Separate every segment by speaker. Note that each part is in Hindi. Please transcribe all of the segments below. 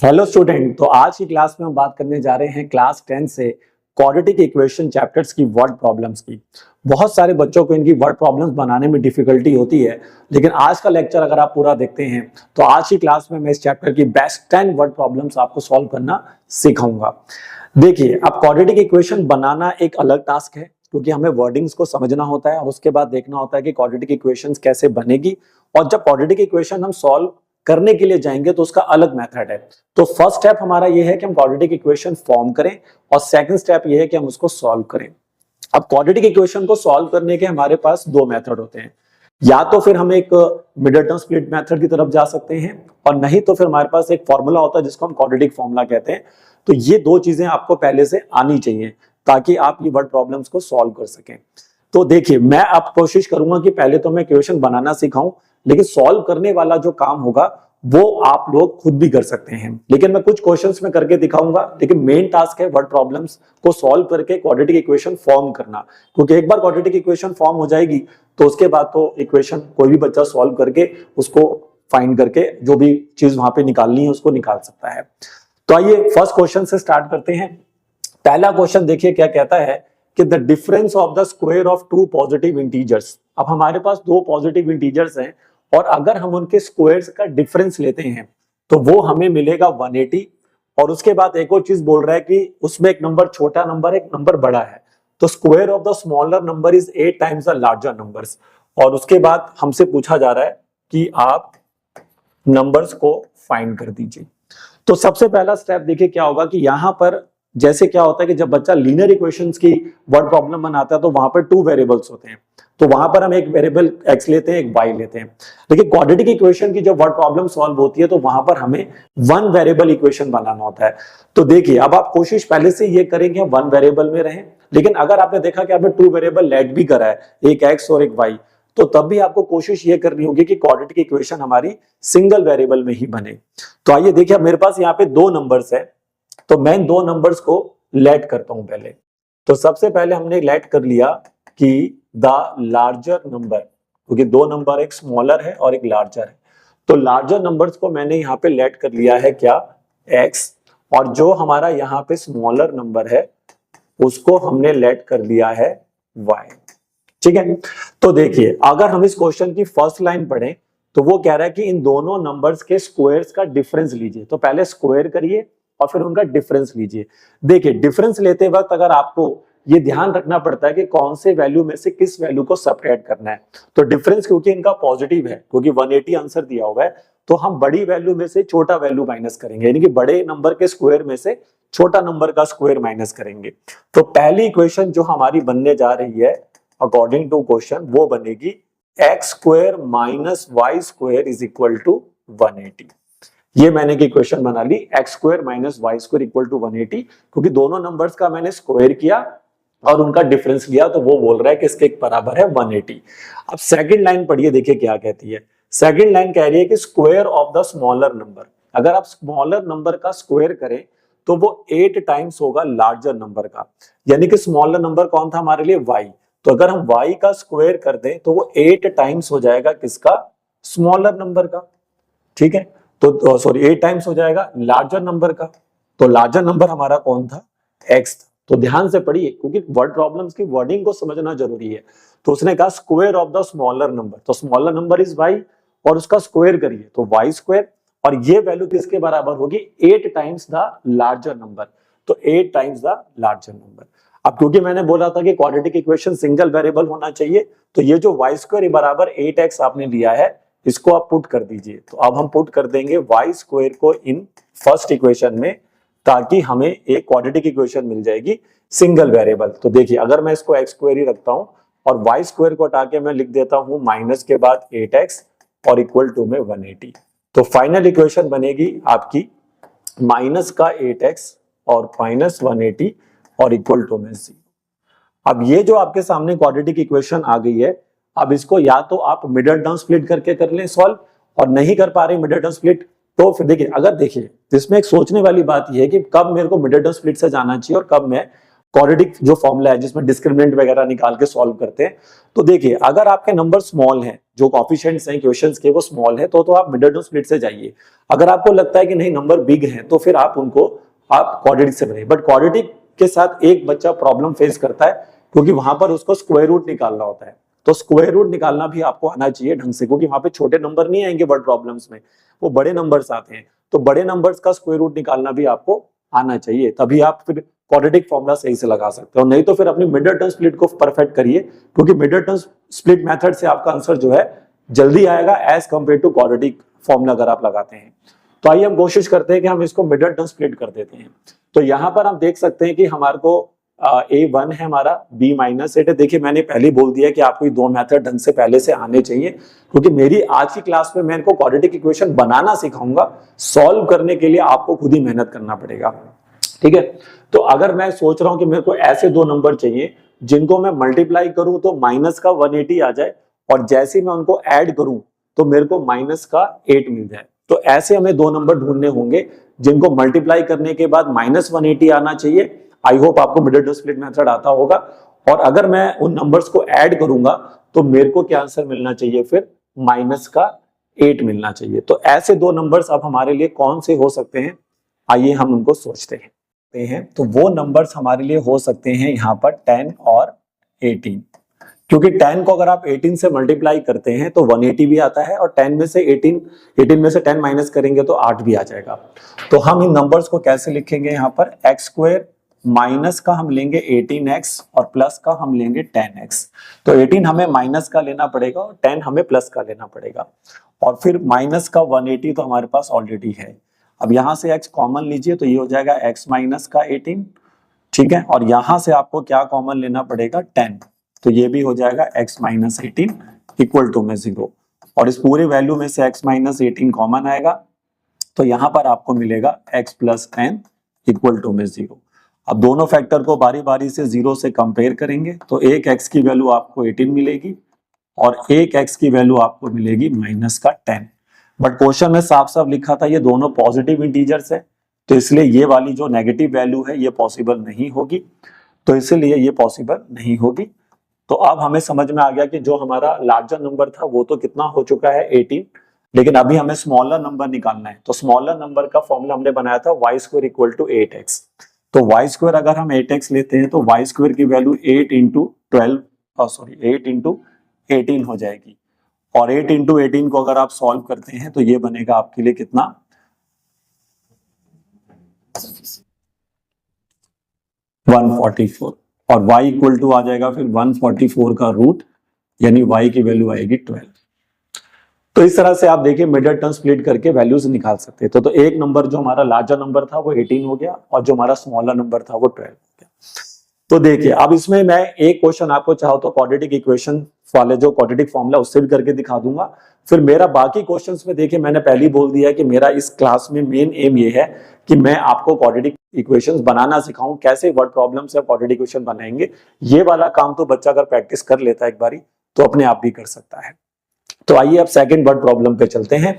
Speaker 1: Hello student. तो आज की क्लास में हम बात करने जा रहे हैं क्लास 10 से क्वाड्रेटिक इक्वेशन चैप्टर्स की वर्ड प्रॉब्लम्स की। बहुत सारे बच्चों को इनकी वर्ड प्रॉब्लम्स बनाने में डिफिकल्टी होती है, लेकिन आज का लेक्चर अगर आप पूरा देखते हैं तो आज की क्लास में मैं इस चैप्टर की बेस्ट 10 वर्ड प्रॉब्लम्स आपको सॉल्व करना सिखाऊंगा। देखिए, अब क्वाड्रेटिक इक्वेशन बनाना एक अलग टास्क है, क्योंकि हमें वर्डिंग्स को समझना होता है और उसके बाद देखना होता है कि क्वाड्रेटिक इक्वेशंस कैसे बनेगी। और जब क्वाड्रेटिक इक्वेशन हम सॉल्व करने के लिए जाएंगे तो उसका अलग मेथड है। तो फर्स्ट स्टेप हमारा ये है कि हम क्वाड्रेटिक इक्वेशन फॉर्म करें और सेकंड स्टेप ये है कि हम उसको सॉल्व करें। अब क्वाड्रेटिक इक्वेशन को सॉल्व करने के हमारे पास दो मेथड होते हैं। या तो फिर हम एक मिडल टर्म स्प्लिट मेथड की तरफ जा सकते हैं, और नहीं तो फिर हमारे पास एक फॉर्मूला होता है जिसको हम क्वाड्रेटिक फॉर्मूला कहते हैं। तो ये दो चीजें आपको पहले से आनी चाहिए ताकि आप ये वर्ड प्रॉब्लम्स को सॉल्व कर सकें। तो देखिए, मैं अब कोशिश करूंगा कि पहले तो मैं इक्वेशन बनाना सिखाऊं, लेकिन सॉल्व करने वाला जो काम होगा वो आप लोग खुद भी कर सकते हैं। लेकिन मैं कुछ क्वेश्चंस में करके दिखाऊंगा, लेकिन मेन टास्क है वर्ड प्रॉब्लम्स को सॉल्व करके क्वाड्रेटिक इक्वेशन फॉर्म करना। क्योंकि एक बार क्वाड्रेटिक इक्वेशन फॉर्म हो जाएगी तो उसके बाद तो इक्वेशन कोई भी बच्चा सॉल्व करके उसको फाइंड करके जो भी चीज वहां पे निकालनी है उसको निकाल सकता है। तो आइए फर्स्ट क्वेश्चन से स्टार्ट करते हैं। पहला क्वेश्चन देखिए क्या कहता है कि the difference of the square of two positive integers. अब हमारे पास दो पॉजिटिव इंटीजर्स हैं और अगर हम उनके स्क्वायर्स का डिफरेंस लेते हैं तो वो हमें मिलेगा 180। और उसके बाद एक और चीज बोल रहा है कि उसमें एक नंबर छोटा नंबर, एक नंबर बड़ा है, तो square of the smaller number is 8 times the larger numbers. और उसके बाद हमसे पूछा जा रहा है कि आप नंबर्स को फाइंड कर दीजिए। तो सबसे पहला स्टेप देखिए क्या होगा कि यहां पर जैसे क्या होता है कि जब बच्चा लीनियर इक्वेशंस की वर्ड प्रॉब्लम बनाता है तो वहां पर टू वेरिएबल्स होते हैं। तो वहां पर हम एक वेरिएबल x लेते हैं, एक y लेते हैं। लेकिन क्वाड्रेटिक इक्वेशन की जब वर्ड प्रॉब्लम सॉल्व होती है तो वहां पर हमें वन वेरिएबल इक्वेशन बनाना होता है। तो देखिए, अब आप कोशिश पहले से ये करें कि हम वन वेरिएबल में रहें, लेकिन अगर आपने देखा कि आपने टू वेरिएबल लेट भी करा है, एक x और एक y, तो तब भी आपको कोशिश ये करनी होगी कि क्वाड्रेटिक इक्वेशन हमारी सिंगल वेरिएबल में ही बने। तो आइए देखिए, मेरे पास यहाँ पे दो नंबर्स है, तो मैं इन दो नंबर्स को लेट करता हूं पहले। तो सबसे पहले हमने लेट कर लिया कि द लार्जर नंबर, क्योंकि दो नंबर, एक स्मॉलर है और एक लार्जर है। तो लार्जर नंबर्स को मैंने यहाँ पे लेट कर लिया है क्या, x, और जो हमारा यहाँ पे स्मॉलर नंबर है उसको हमने लेट कर लिया है y। ठीक है। तो देखिए, अगर हम इस क्वेश्चन की फर्स्ट लाइन पढ़ें तो वो कह रहा है कि इन दोनों नंबर्स के स्क्वायर्स का डिफरेंस लीजिए। तो पहले स्क्वायर करिए और फिर उनका डिफरेंस लीजिए। देखिए, डिफरेंस लेते वक्त अगर आपको ये ध्यान रखना पड़ता है कि कौन से वैल्यू में से किस वैल्यू को सब्ट्रैक्ट करना है। तो डिफरेंस क्योंकि इनका पॉजिटिव है, क्योंकि 180 आंसर दिया हुआ है, तो हम बड़ी वैल्यू में से छोटा वैल्यू माइनस करेंगे, यानी कि बड़े नंबर के स्क्वायर में से छोटा नंबर का स्क्वायर माइनस करेंगे। तो पहली इक्वेशन जो हमारी बनने जा रही है अकॉर्डिंग टू क्वेश्चन वो बनेगी x square minus Y square is equal to 180। ये मैंने की इक्वेशन बना ली, x square minus Y square equal to 180, क्योंकि दोनों नंबर्स का मैंने स्क्वायर किया और उनका डिफरेंस लिया, तो वो बोल रहा है कि इसके एक बराबर है 180। अब सेकंड लाइन पढ़िए, देखिए क्या कहती है। सेकंड लाइन कह रही है कि square of the smaller number. अगर आप स्मॉलर नंबर का स्क्वायर करें तो वो 8 टाइम्स होगा लार्जर नंबर का, यानी कि स्मॉलर नंबर कौन था हमारे लिए, y। तो अगर हम y का स्क्वायर कर दें तो वो 8 टाइम्स हो जाएगा किसका, स्मॉलर नंबर का। ठीक है, तो सॉरी 8 टाइम्स हो जाएगा लार्जर नंबर का। तो लार्जर नंबर हमारा कौन था, x था। तो ध्यान से पढ़िए, क्योंकि वर्ड प्रॉब्लम्स की वर्डिंग को समझना जरूरी है। तो उसने कहा square of the smaller number, तो स्मॉलर नंबर इज y और उसका स्क्वायर करिए तो y स्क्वायर, और ये वैल्यू किसके बराबर होगी, 8 टाइम्स द लार्जर नंबर। तो 8 टाइम्स द लार्जर नंबर। अब क्योंकि मैंने बोला था कि क्वाड्रेटिक इक्वेशन सिंगल वेरिएबल होना चाहिए, तो ये जो y स्क्वायर बराबर 8x आपने लिया है इसको आप पुट कर दीजिए। तो अब हम पुट कर देंगे y स्क्वायर को इन फर्स्ट इक्वेशन में, ताकि हमें एक क्वाड्रेटिक इक्वेशन मिल जाएगी सिंगल वेरिएबल। तो देखिए, अगर मैं इसको x स्क्वायर ही रखता हूं और y स्क्वायर को हटा के मैं लिख देता हूं माइनस के बाद 8x और इक्वल टू में 180, तो फाइनल इक्वेशन बनेगी आपकी माइनस का 8x और माइनस 180 और इक्वल टू में 0। अब ये जो आपके सामने क्वाड्रेटिक इक्वेशन आ गई है, अब इसको या तो आप मिडल टर्म स्प्लिट करके कर लें सॉल्व, और नहीं कर पा रहे मिडल टर्म स्प्लिट तो फिर देखिए, अगर देखिए इसमें एक सोचने वाली बात यह है कि कब मेरे को मिडल टर्म स्प्लिट से जाना चाहिए और कब मैं क्वाड्रेटिक जो फॉर्मूला है जिसमें डिस्क्रिमिनेंट वगैरह निकाल के सॉल्व करते हैं। तो देखिए, अगर आपके नंबर स्मॉल हैं जो कोएफिशिएंट्स हैं इक्वेशंस के वो स्मॉल है तो आप मिडिल टर्म स्प्लिट से जाइए। अगर आपको लगता है कि नहीं नंबर बिग है तो फिर आप उनको आप क्वाड्रेटिक से बनाइए। बट क्वाड्रेटिक के साथ एक बच्चा प्रॉब्लम फेस करता है क्योंकि वहां पर उसको स्क्वायर रूट निकालना होता है। तो स्क्वायर रूट निकालना भी आपको आना चाहिए ढंग से, क्योंकि वहां पे छोटे नंबर नहीं आएंगे वर्ड प्रॉब्लम्स में, वो बड़े नंबर्स आते हैं। तो बड़े नंबर्स का स्क्वायर रूट निकालना भी आपको आना चाहिए, तभी आप फिर क्वाड्रेटिक फॉर्मूला सही से लगा सकते हो। नहीं तो फिर अपनी मिडिल टर्म स्प्लिट को परफेक्ट करिए, क्योंकि मिडिल टर्म स्प्लिट मेथड से आपका आंसर जो है जल्दी आएगा as compare to quadratic formula अगर आप लगाते हैं। तो आइए हम कोशिश करते हैं कि हम इसको मिडिल टर्म स्प्लिट कर देते हैं। तो यहाँ पर हम देख सकते हैं कि हमारे को A1 है हमारा, B-8 है। देखिए मैंने पहले ही बोल दिया कि आपको ये दो मेथड ढंग से पहले से आने चाहिए, क्योंकि मेरी आज की क्लास में मैं इनको क्वाड्रेटिक इक्वेशन बनाना सिखाऊंगा, सॉल्व करने के लिए आपको खुद ही मेहनत करना पड़ेगा। ठीक है, तो अगर मैं सोच रहा हूं कि मेरे को ऐसे दो नंबर चाहिए जिनको मैं मल्टीप्लाई करूं तो माइनस का 180 आ जाए, और जैसे ही मैं उनको ऐड करूं तो मेरे को माइनस का 8 मिल जाए। तो ऐसे हमें दो नंबर ढूंढने होंगे जिनको मल्टीप्लाई करने के बाद माइनस 180 आना चाहिए। आई होप आपको मिडिल टर्म स्प्लिट मेथड आता होगा। और अगर मैं उन नंबर्स को ऐड करूंगा तो मेरे को क्या आंसर मिलना चाहिए, फिर माइनस का 8 मिलना चाहिए। तो ऐसे दो नंबर्स अब हमारे लिए कौन से हो सकते हैं, आइए हम उनको सोचते हैं। तो वो नंबर्स हमारे लिए हो सकते हैं यहाँ पर 10 और 18, क्योंकि 10 को अगर आप 18 से मल्टीप्लाई करते हैं तो 180 भी आता है, और 10 में से 18 में से 10 माइनस करेंगे तो 8 भी आ जाएगा। तो हम इन नंबर्स को कैसे लिखेंगे, यहाँ पर एक्स स्क्वायर माइनस का हम लेंगे 18x और प्लस का हम लेंगे 10x। तो 18 हमें माइनस का लेना पड़ेगा और 10 हमें प्लस का लेना पड़ेगा, और फिर माइनस का 180 तो हमारे पास ऑलरेडी है। अब यहां से x कॉमन लीजिए तो ये हो जाएगा x माइनस का 18, ठीक है, और यहां से आपको क्या कॉमन लेना पड़ेगा 10, तो ये भी हो जाएगा x माइनस 18 इक्वल टू में 0, और इस पूरे वैल्यू में से x माइनस 18 कॉमन आएगा तो यहां पर आपको मिलेगा x प्लस 10 इक्वल टू में 0। अब दोनों फैक्टर को बारी बारी से 0 से कंपेयर करेंगे तो एक x की वैल्यू आपको 18 मिलेगी और एक x की वैल्यू आपको मिलेगी माइनस का 10। बट क्वेश्चन में साफ साफ लिखा था ये दोनों पॉजिटिव इंटीजर्स है, तो इसलिए ये वाली जो नेगेटिव वैल्यू है ये पॉसिबल नहीं होगी, तो इसलिए ये पॉसिबल नहीं होगी। तो अब हमें समझ में आ गया कि जो हमारा लार्जर नंबर था वो तो कितना हो चुका है 18, लेकिन अभी हमें स्मॉलर नंबर निकालना है। तो स्मॉलर नंबर का फॉर्मूला हमने बनाया था y square equal to 8x। तो y स्क्वायर अगर हम 8x लेते हैं तो y स्क्वायर की वैल्यू 8 इंटू 18 हो जाएगी, और 8 इंटू 18 को अगर आप सॉल्व करते हैं तो ये बनेगा आपके लिए कितना 144, और y इक्वल टू आ जाएगा फिर 144 का रूट, यानी y की वैल्यू आएगी 12। तो इस तरह से आप देखिए मिडिल टर्म स्प्लिट करके वैल्यूज निकाल सकते हैं। तो एक नंबर जो हमारा लार्जर नंबर था वो 18 हो गया, और जो हमारा स्मॉलर नंबर था वो 12 हो गया। तो देखिए अब इसमें मैं एक क्वेश्चन आपको चाहो तो क्वाड्रेटिक इक्वेशन वाले जो क्वाड्रेटिक फॉर्मूला उससे भी करके दिखा दूंगा। फिर मेरा बाकी क्वेश्चंस में देखिए मैंने पहले ही बोल दिया कि मेरा इस क्लास में मेन एम ये है कि मैं आपको क्वाड्रेटिक इक्वेशंस बनाना सिखाऊं, कैसे वर्ड प्रॉब्लम से क्वाड्रेटिक इक्वेशन बनाएंगे। ये वाला काम तो बच्चा अगर प्रैक्टिस कर लेता है एक बारी तो अपने आप भी कर सकता है। तो आइए अब सेकंड वर्ड प्रॉब्लम पे चलते हैं।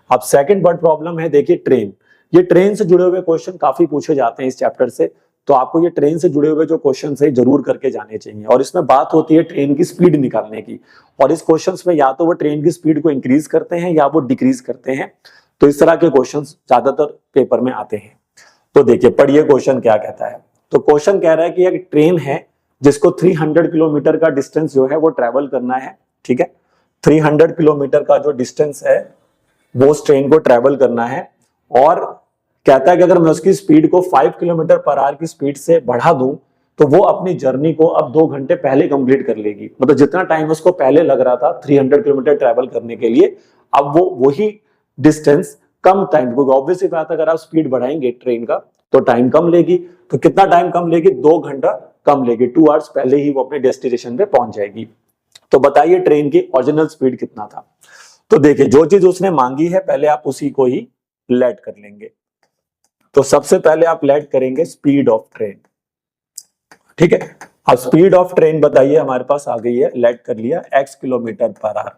Speaker 1: अब सेकंड वर्ड प्रॉब्लम है देखिए ट्रेन। ये ट्रेन से जुड़े हुए क्वेश्चन काफी पूछे जाते हैं इस चैप्टर से, तो आपको ये ट्रेन से जुड़े हुए जो क्वेश्चन है जरूर करके जाने चाहिए। और इसमें बात होती है ट्रेन की स्पीड निकालने की, और इस क्वेश्चन में या तो वो ट्रेन की स्पीड को इंक्रीज करते हैं या वो डिक्रीज करते हैं। तो इस तरह के क्वेश्चन ज्यादातर पेपर में आते हैं। तो देखिए पढ़िए क्वेश्चन क्या कहता है। तो क्वेश्चन कह रहा है कि एक ट्रेन है जिसको 300 किलोमीटर का डिस्टेंस जो है वो ट्रेवल करना है, ठीक है, 300 किलोमीटर का जो डिस्टेंस है वो उस ट्रेन को ट्रेवल करना है, और कहता है कि अगर मैं उसकी स्पीड को 5 किलोमीटर पर आवर की स्पीड से बढ़ा दूं तो वो अपनी जर्नी को अब 2 घंटे पहले कंप्लीट कर लेगी। मतलब जितना टाइम उसको पहले लग रहा था 300 किलोमीटर ट्रेवल करने के लिए, अब वो वही डिस्टेंस कम टाइम, क्योंकि ऑब्वियसली बात अगर आप स्पीड बढ़ाएंगे ट्रेन का तो टाइम कम लेगी। तो कितना टाइम कम लेगी, 2 घंटा कम लेगी, 2 आवर्स पहले ही वो अपने डेस्टिनेशन पे पहुंच जाएगी। तो बताइए ट्रेन की ओरिजिनल स्पीड कितना था। तो देखिए जो चीज उसने मांगी है पहले आप उसी को ही लेट कर लेंगे। तो सबसे पहले आप लेट करेंगे स्पीड ऑफ ट्रेन, ठीक है। अब स्पीड ऑफ ट्रेन बताइए हमारे पास आ गई है, लेट कर लिया x किलोमीटर पर आवर,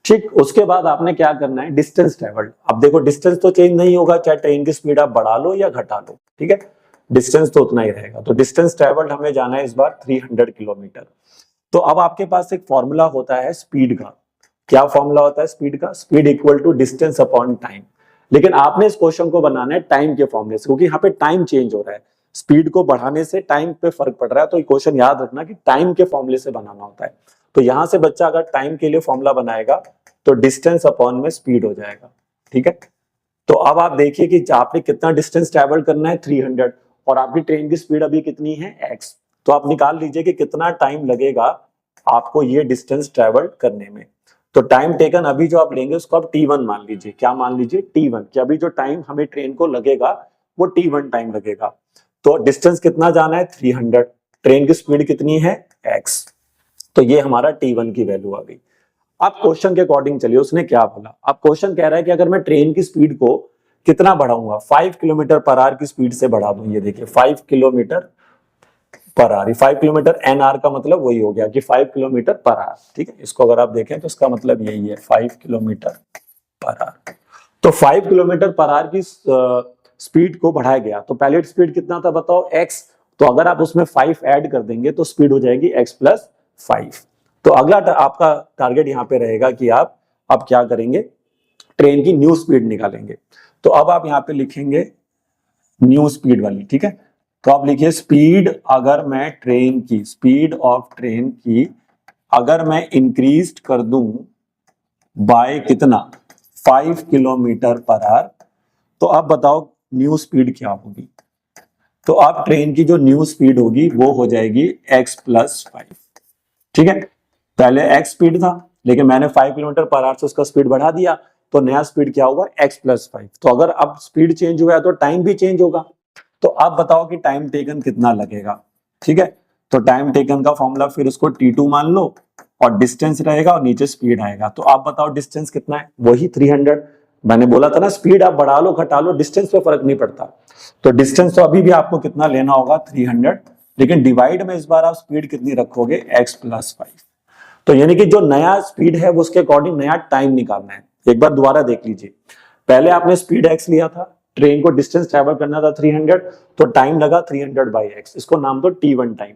Speaker 1: ठीक। उसके बाद आपने क्या करना है, डिस्टेंस ट्रेवल्ड। अब देखो डिस्टेंस तो चेंज नहीं होगा, चाहे ट्रेन की स्पीड आप बढ़ा लो या घटा लो, ठीक है, डिस्टेंस तो उतना ही रहेगा। तो डिस्टेंस ट्रेवल्ड हमें जाना है इस बार 300 किलोमीटर। तो अब आपके पास एक फॉर्मूला होता है स्पीड का क्या फॉर्मूला होता है स्पीड का? Speed equal to distance upon time. लेकिन आपने इस क्वेश्चन को बनाना है टाइम के फॉर्मूले से, क्योंकि यहाँ पे टाइम चेंज हो रहा है, स्पीड को बढ़ाने से टाइम पे फर्क पड़ रहा है। तो ये क्वेश्चन याद रखना कि टाइम के फॉर्मूले से बनाना होता है। तो यहां से बच्चा अगर टाइम के लिए फॉर्मूला बनाएगा तो डिस्टेंस अपॉन में स्पीड हो जाएगा। ठीक है, तो अब आप देखिए कि आपने कितना डिस्टेंस ट्रेवल करना है 300, और आपकी ट्रेन की स्पीड अभी कितनी है x। तो आप निकाल लीजिए कि कितना टाइम लगेगा आपको ये डिस्टेंस ट्रेवल करने में। तो टाइम टेकन अभी जो आप लेंगे उसको आप t1 मान लीजिए। क्या मान लीजिए? t1, कि अभी जो टाइम हमें ट्रेन को लगेगा वो t1 टाइम लगेगा। तो डिस्टेंस कितना जाना है? 300, ट्रेन की स्पीड कितनी है? x। तो ये हमारा t1 की वैल्यू आ गई। अब क्वेश्चन के अकॉर्डिंग चलिए, उसने क्या बोला। अब क्वेश्चन कह रहा है कि अगर मैं ट्रेन की स्पीड को कितना बढ़ाऊंगा, 5 किलोमीटर पर आवर की स्पीड से बढ़ा दूं। ये देखिए 5 kilometre per hour, 5 kilometre N R का मतलब वही हो गया कि 5 किलोमीटर पर आवर। ठीक है, इसको अगर आप देखें तो इसका मतलब यही है 5 किलोमीटर पर आवर। तो 5 किलोमीटर पर आवर की स्पीड को बढ़ाया गया। तो पहले स्पीड कितना था बताओ? x। तो अगर आप उसमें 5 ऐड कर देंगे तो स्पीड हो जाएगी x प्लस 5। तो अगला आपका टारगेट यहाँ पे रहेगा कि आप अब क्या करेंगे, ट्रेन की न्यू स्पीड निकालेंगे। तो अब आप यहाँ पे लिखेंगे न्यू स्पीड वाली। ठीक है, तो आप लिखिए स्पीड, अगर मैं ट्रेन की स्पीड ऑफ ट्रेन की अगर मैं इंक्रीज कर दूं बाय कितना? 5 किलोमीटर पर आवर, तो अब बताओ न्यू स्पीड क्या होगी? तो अब ट्रेन की जो न्यू स्पीड होगी वो हो जाएगी x प्लस 5। ठीक है, पहले x स्पीड था लेकिन मैंने 5 किलोमीटर पर आवर से उसका स्पीड बढ़ा दिया, तो नया स्पीड क्या होगा? x plus 5। तो अगर अब स्पीड चेंज हुआ है तो टाइम भी चेंज होगा। तो अब बताओ कि टाइम टेकन कितना लगेगा। ठीक है, तो टाइम टेकन का फॉर्मूला फिर उसको t2 मान लो, और डिस्टेंस रहेगा और नीचे स्पीड आएगा। तो आप बताओ डिस्टेंस कितना है? वही 300। मैंने बोला था ना स्पीड आप बढ़ा लो घटा लो, डिस्टेंस पे फर्क नहीं पड़ता। तो डिस्टेंस तो अभी भी आपको कितना लेना होगा? 300, लेकिन डिवाइड में इस बार आप स्पीड कितनी रखोगे? x plus 5। तो यानी कि जो नया स्पीड है वो उसके अकॉर्डिंग नया टाइम निकालना है। एक बार दोबारा देख लीजिए, पहले आपने स्पीड x लिया था, ट्रेन को डिस्टेंस ट्रेवल करना था 300, तो टाइम लगा 300 बाई x, इसको नाम दो t1 टाइम।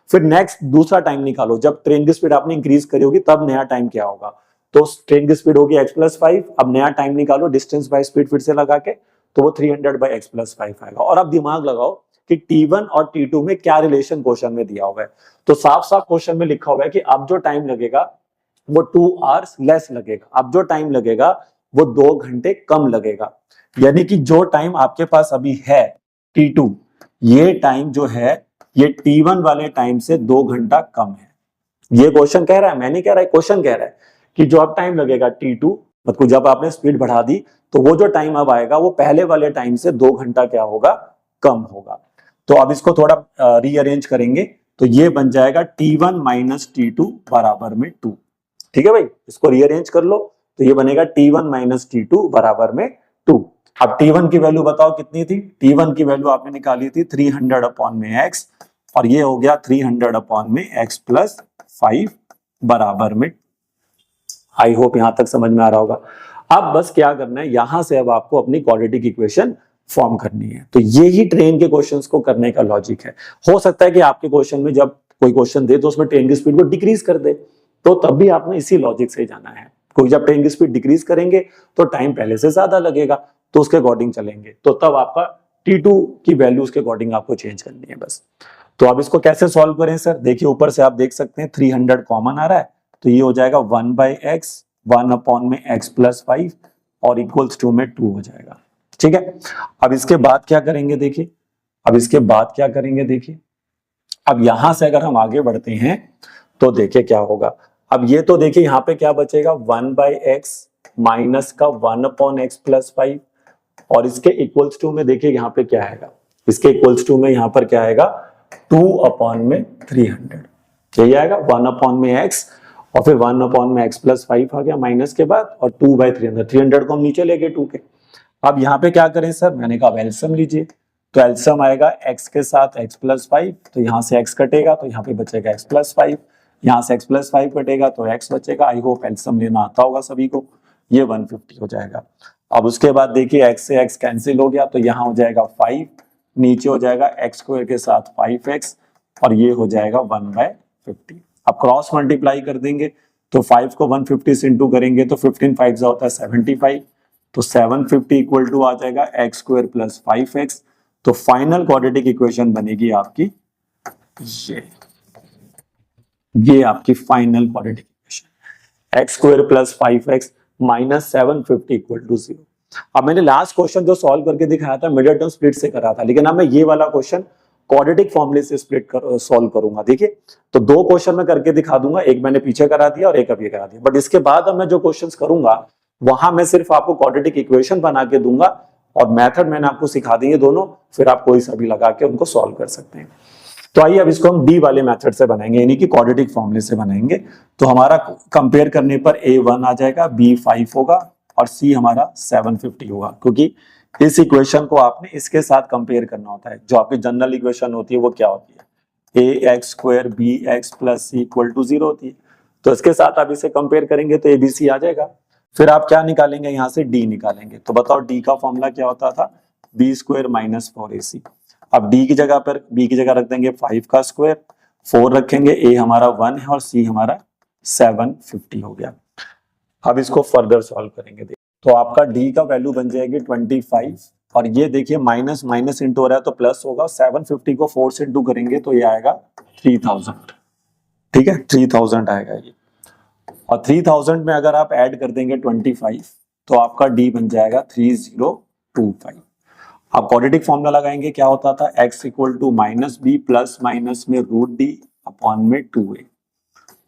Speaker 1: फिर नेक्स्ट दूसरा टाइम निकालो, जब ट्रेन की स्पीड आपने इंक्रीज करी होगी तब नया टाइम क्या होगा? तो ट्रेन की स्पीड होगी x प्लस 5। अब नया टाइम निकालो डिस्टेंस बाय स्पीड फिर से लगा के, तो वो 300 बाई x प्लस 5 आएगा। और अब दिमाग लगाओ कि t1 और t2 में क्या रिलेशन क्वेश्चन में दिया हुआ है। तो साफ साफ क्वेश्चन में लिखा हुआ है कि अब जो टाइम लगेगा वो 2 आवर्स लेस लगेगा, अब जो टाइम लगेगा वो 2 घंटे कम लगेगा। यानी कि जो टाइम आपके पास अभी है t2, ये टाइम जो है ये t1 वाले टाइम से 2 घंटा कम है। ये क्वेश्चन कह रहा है, मैंने कह रहा है, क्वेश्चन कह रहा है कि जो अब टाइम लगेगा t2, मतलब जब आपने स्पीड बढ़ा दी तो वो जो टाइम अब आएगा वो पहले वाले टाइम से 2 घंटा क्या होगा? कम होगा। तो अब इसको थोड़ा रीअरेंज करेंगे तो ये बन जाएगा t1 माइनस t2 बराबर में 2। ठीक है भाई, इसको रीअरेंज कर लो तो ये बनेगा t1 माइनस t2 बराबर में 2। अब t1 की वैल्यू बताओ कितनी थी? t1 की वैल्यू आपने निकाली थी 300 अपॉन में x, और ये हो गया 300 अपॉन में x प्लस 5 बराबर में। आई होप यहां तक समझ में आ रहा होगा। अब बस क्या करना है, यहां से अब आपको अपनी क्वाड्रेटिक इक्वेशन फॉर्म करनी है। तो ये ही ट्रेन के क्वेश्चंस को करने का लॉजिक है। हो सकता है कि आपके क्वेश्चन में जब कोई क्वेश्चन दे तो उसमें ट्रेन की स्पीड को डिक्रीज कर दे, तो तब भी आपने इसी लॉजिक से जाना है। क्योंकि जब ट्रेन की स्पीड डिक्रीज करेंगे तो टाइम पहले से ज्यादा लगेगा, तो उसके अकॉर्डिंग चलेंगे, तो तब आपका t2 की वैल्यू उसके अकॉर्डिंग आपको चेंज करनी है बस। तो अब इसको कैसे सॉल्व करें सर? देखिए ऊपर से आप देख सकते हैं 300 कॉमन आ रहा है, तो ये हो जाएगा 1 बाई एक्स, 1 अपॉन में x प्लस 5 और इक्वल्स टू में 2 हो जाएगा। ठीक है, अब इसके बाद क्या करेंगे देखिए, अब इसके बाद क्या करेंगे देखिए, अब यहां से अगर हम आगे बढ़ते हैं तो देखिए क्या होगा। अब ये तो देखिए यहाँ पे क्या बचेगा? 1 बाई एक्स माइनस का 1 अपॉन एक्स प्लस 5, और इसके इक्वल्स टू में देखिए यहाँ पे क्या आएगा, इसके इक्वल्स टू में यहाँ पर क्या आएगा? 2 अपॉन में 300, यही आएगा 1 अपॉन में एक्स और फिर 1 अपॉन में एक्स प्लस 5 आ गया माइनस के बाद, और 2 बाई 300, 300 को हम नीचे ले गए 2 के। अब यहाँ पे क्या करें सर? मैंने कहा एलसीएम लीजिए, तो एलसीएम आएगा x के साथ x प्लस 5, तो यहाँ से x कटेगा तो यहाँ पे बचेगा x प्लस 5, यहाँ से x प्लस 5 कटेगा तो x बचेगा। आई होप एलसीएम लेना आता होगा सभी को। ये 150 हो जाएगा। अब उसके बाद देखिए x से x कैंसिल हो गया, तो यहाँ हो जाएगा 5, नीचे हो जाएगा x स्क्वायर के साथ 5x, और ये हो जाएगा 1/50। अब क्रॉस मल्टीप्लाई कर देंगे तो 5 को 150 से इंटू करेंगे तो 15 5 जा होता है 75, तो 750 इक्वल टू आ जाएगा एक्स स्क्वायर प्लस 5x। तो फाइनल क्वाड्रेटिक इक्वेशन बनेगी आपकी ये आपकी final quadratic equation X square plus 5x minus 750 equal to 0। अब मैंने लास्ट क्वेश्चन जो सॉल्व करके दिखाया था मिडिल टर्म स्प्लिट से करा था, लेकिन अब मैं ये वाला क्वेश्चन क्वाड्रेटिक फॉर्मूले से सॉल्व करूंगा। देखिए तो दो क्वेश्चन मैं करके दिखा दूंगा, एक मैंने पीछे करा दिया और एक अभी करा दिया, बट इसके बाद अब मैं जो क्वेश्चंस करूंगा वहां मैं सिर्फ आपको क्वाड्रेटिक इक्वेशन बना के दूंगा और मेथड मैंने आपको सिखा देंगे दोनों, फिर आप कोई सा भी लगा के उनको सॉल्व कर सकते हैं। तो आइए अब इसको हम डी वाले मेथड से बनाएंगे, यानी कि क्वाड्रेटिक फॉर्मूले से बनाएंगे। तो हमारा कंपेयर करने पर A1 आ जाएगा, B 5 होगा और C हमारा 750 होगा, क्योंकि इस इक्वेशन को आपने इसके साथ कंपेयर करना होता है। जो आपकी जनरल इक्वेशन होती है वो क्या होती है, ax square bx plus c equal to 0 होती है। तो इसके साथ आप इसे कंपेयर करेंगे तो ABC आ जाएगा। फिर आप क्या निकालेंगे, यहाँ से D निकालेंगे। तो बताओ D का फॉर्मूला क्या होता था, b स्क्वायर माइनस 4ac। अब D की जगह पर B की जगह रख देंगे 5 का स्क्वायर, 4 रखेंगे, A हमारा 1 है और C हमारा 750 हो गया। अब इसको फर्दर सॉल्व करेंगे। तो आपका D का वैल्यू बन जाएगी 25 और ये देखिए माइनस माइनस इंटू हो रहा है तो प्लस होगा। 750 को 4 से इंटू करेंगे तो ये आएगा 3000। ठीक है, 3000 आएगा ये। और 3000 में अगर आप ऐड कर देंगे 25 तो आपका D बन जाएगा 3025। आप क्वाड्रेटिक फॉर्मूला लगाएंगे, क्या होता था, x equal to minus B plus minus में रूट डी अपॉन में 2a।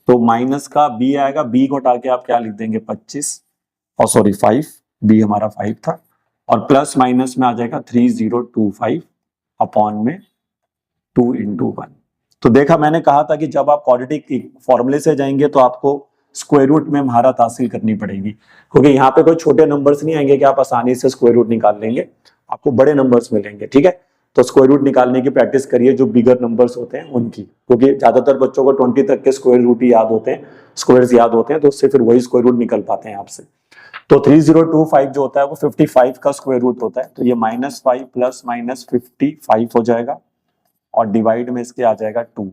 Speaker 1: तो माइनस का b आएगा, b को हटा के आप क्या लिख देंगे 25 और सॉरी 5, b हमारा 5 था, और प्लस माइनस में आ जाएगा 3025 अपॉन में 2 इंटू 1। तो देखा, मैंने कहा था कि जब आप क्वाड्रेटिक फॉर्मूले से जाएंगे तो आपको स्क्वायर रूट में महारत हासिल करनी पड़ेगी, क्योंकि यहाँ पे कोई छोटे नंबर्स नहीं आएंगे कि आप आसानी से स्क्वायर रूट निकाल लेंगे, आपको बड़े नंबर्स मिलेंगे। ठीक है, तो स्क्वायर रूट निकालने की प्रैक्टिस करिए जो बिगर नंबर्स होते हैं उनकी, क्योंकि ज्यादातर बच्चों को 20 तक के स्क्वायर रूट ही याद होते हैं, स्क्वायर्स याद होते हैं, तो उससे फिर वही स्क्वायर रूट निकल पाते हैं आपसे। तो 3025 जो होता है वो 55 का स्क्वायर रूट होता है, तो ये -5 प्लस माइनस 55 हो जाएगा और डिवाइड में इसके आ जाएगा 2।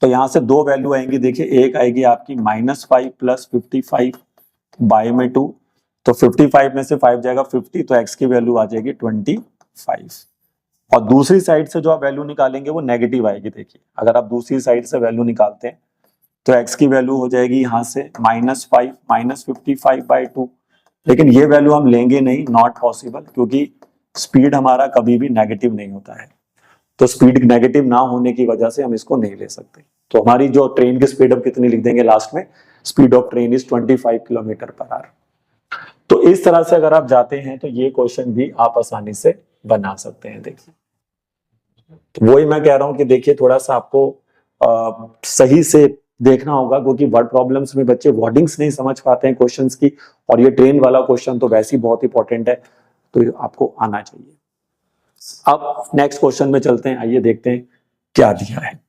Speaker 1: तो यहाँ से दो वैल्यू आएंगी, देखिए एक आएगी आपकी -5 प्लस 55 बाय में 2, तो 55 में से 5 जाएगा 50, तो x की वैल्यू आ जाएगी 25। और दूसरी साइड से जो आप वैल्यू निकालेंगे वो नेगेटिव आएगी। देखिए अगर आप दूसरी साइड से वैल्यू निकालते हैं तो x की वैल्यू हो जाएगी यहाँ से -5 माइनस 55 बाई 2, लेकिन ये वैल्यू हम लेंगे नहीं, नॉट पॉसिबल, क्योंकि स्पीड हमारा कभी भी नेगेटिव नहीं होता है। तो स्पीड नेगेटिव ना होने की वजह से हम इसको नहीं ले सकते। तो हमारी जो ट्रेन की स्पीड अब कितनी लिख देंगे लास्ट में, speed of train is 25 kilometre per hour. तो इस तरह से अगर आप जाते हैं तो ये क्वेश्चन भी आप आसानी से बना सकते हैं। देखिए तो वही मैं कह रहा हूं कि देखिए थोड़ा सा आपको सही से देखना होगा, क्योंकि वर्ड प्रॉब्लम्स में बच्चे वर्डिंग्स नहीं समझ पाते हैं क्वेश्चंस की, और ये ट्रेन वाला क्वेश्चन तो वैसे ही बहुत इंपॉर्टेंट है, तो आपको आना चाहिए। अब नेक्स्ट क्वेश्चन में चलते हैं, आइए देखते हैं क्या दिया है।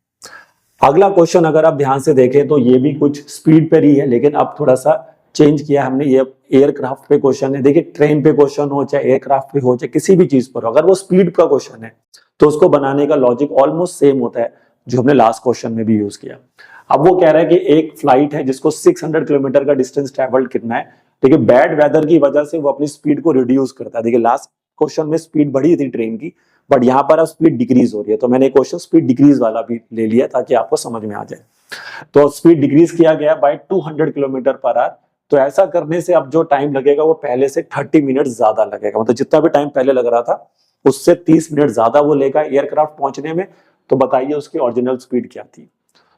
Speaker 1: अगला क्वेश्चन अगर आप ध्यान से देखें तो ये भी कुछ स्पीड पर ही है, लेकिन अब थोड़ा सा चेंज किया हमने। ये एयरक्राफ्ट पे क्वेश्चन है। देखिए ट्रेन पे क्वेश्चन हो चाहे एयरक्राफ्ट पे हो चाहे किसी भी चीज पर, अगर वो स्पीड का क्वेश्चन है तो उसको बनाने का लॉजिक ऑलमोस्ट सेम होता है जो हमने लास्ट क्वेश्चन में भी यूज किया। अब वो कह रहा है कि एक फ्लाइट है जिसको 600 किलोमीटर का डिस्टेंस ट्रेवल करना है, देखिए बैड वेदर की वजह से वो अपनी स्पीड को रिड्यूस करता है। देखिए लास्ट क्वेश्चन में स्पीड बढ़ी थी ट्रेन की, बट यहाँ पर अब स्पीड डिक्रीज हो रही है, तो मैंने क्वेश्चन स्पीड डिक्रीज वाला भी ले लिया ताकि आपको समझ में आ जाए। तो स्पीड डिक्रीज किया गया बाय 200 किलोमीटर पर आवर। तो ऐसा करने से अब जो टाइम लगेगा वो पहले से 30 मिनट ज्यादा लगेगा, मतलब जितना भी टाइम पहले लग रहा था उससे 30 मिनट ज्यादा वो लेगा एयरक्राफ्ट पहुंचने में। तो बताइए उसकी ओरिजिनल स्पीड क्या थी।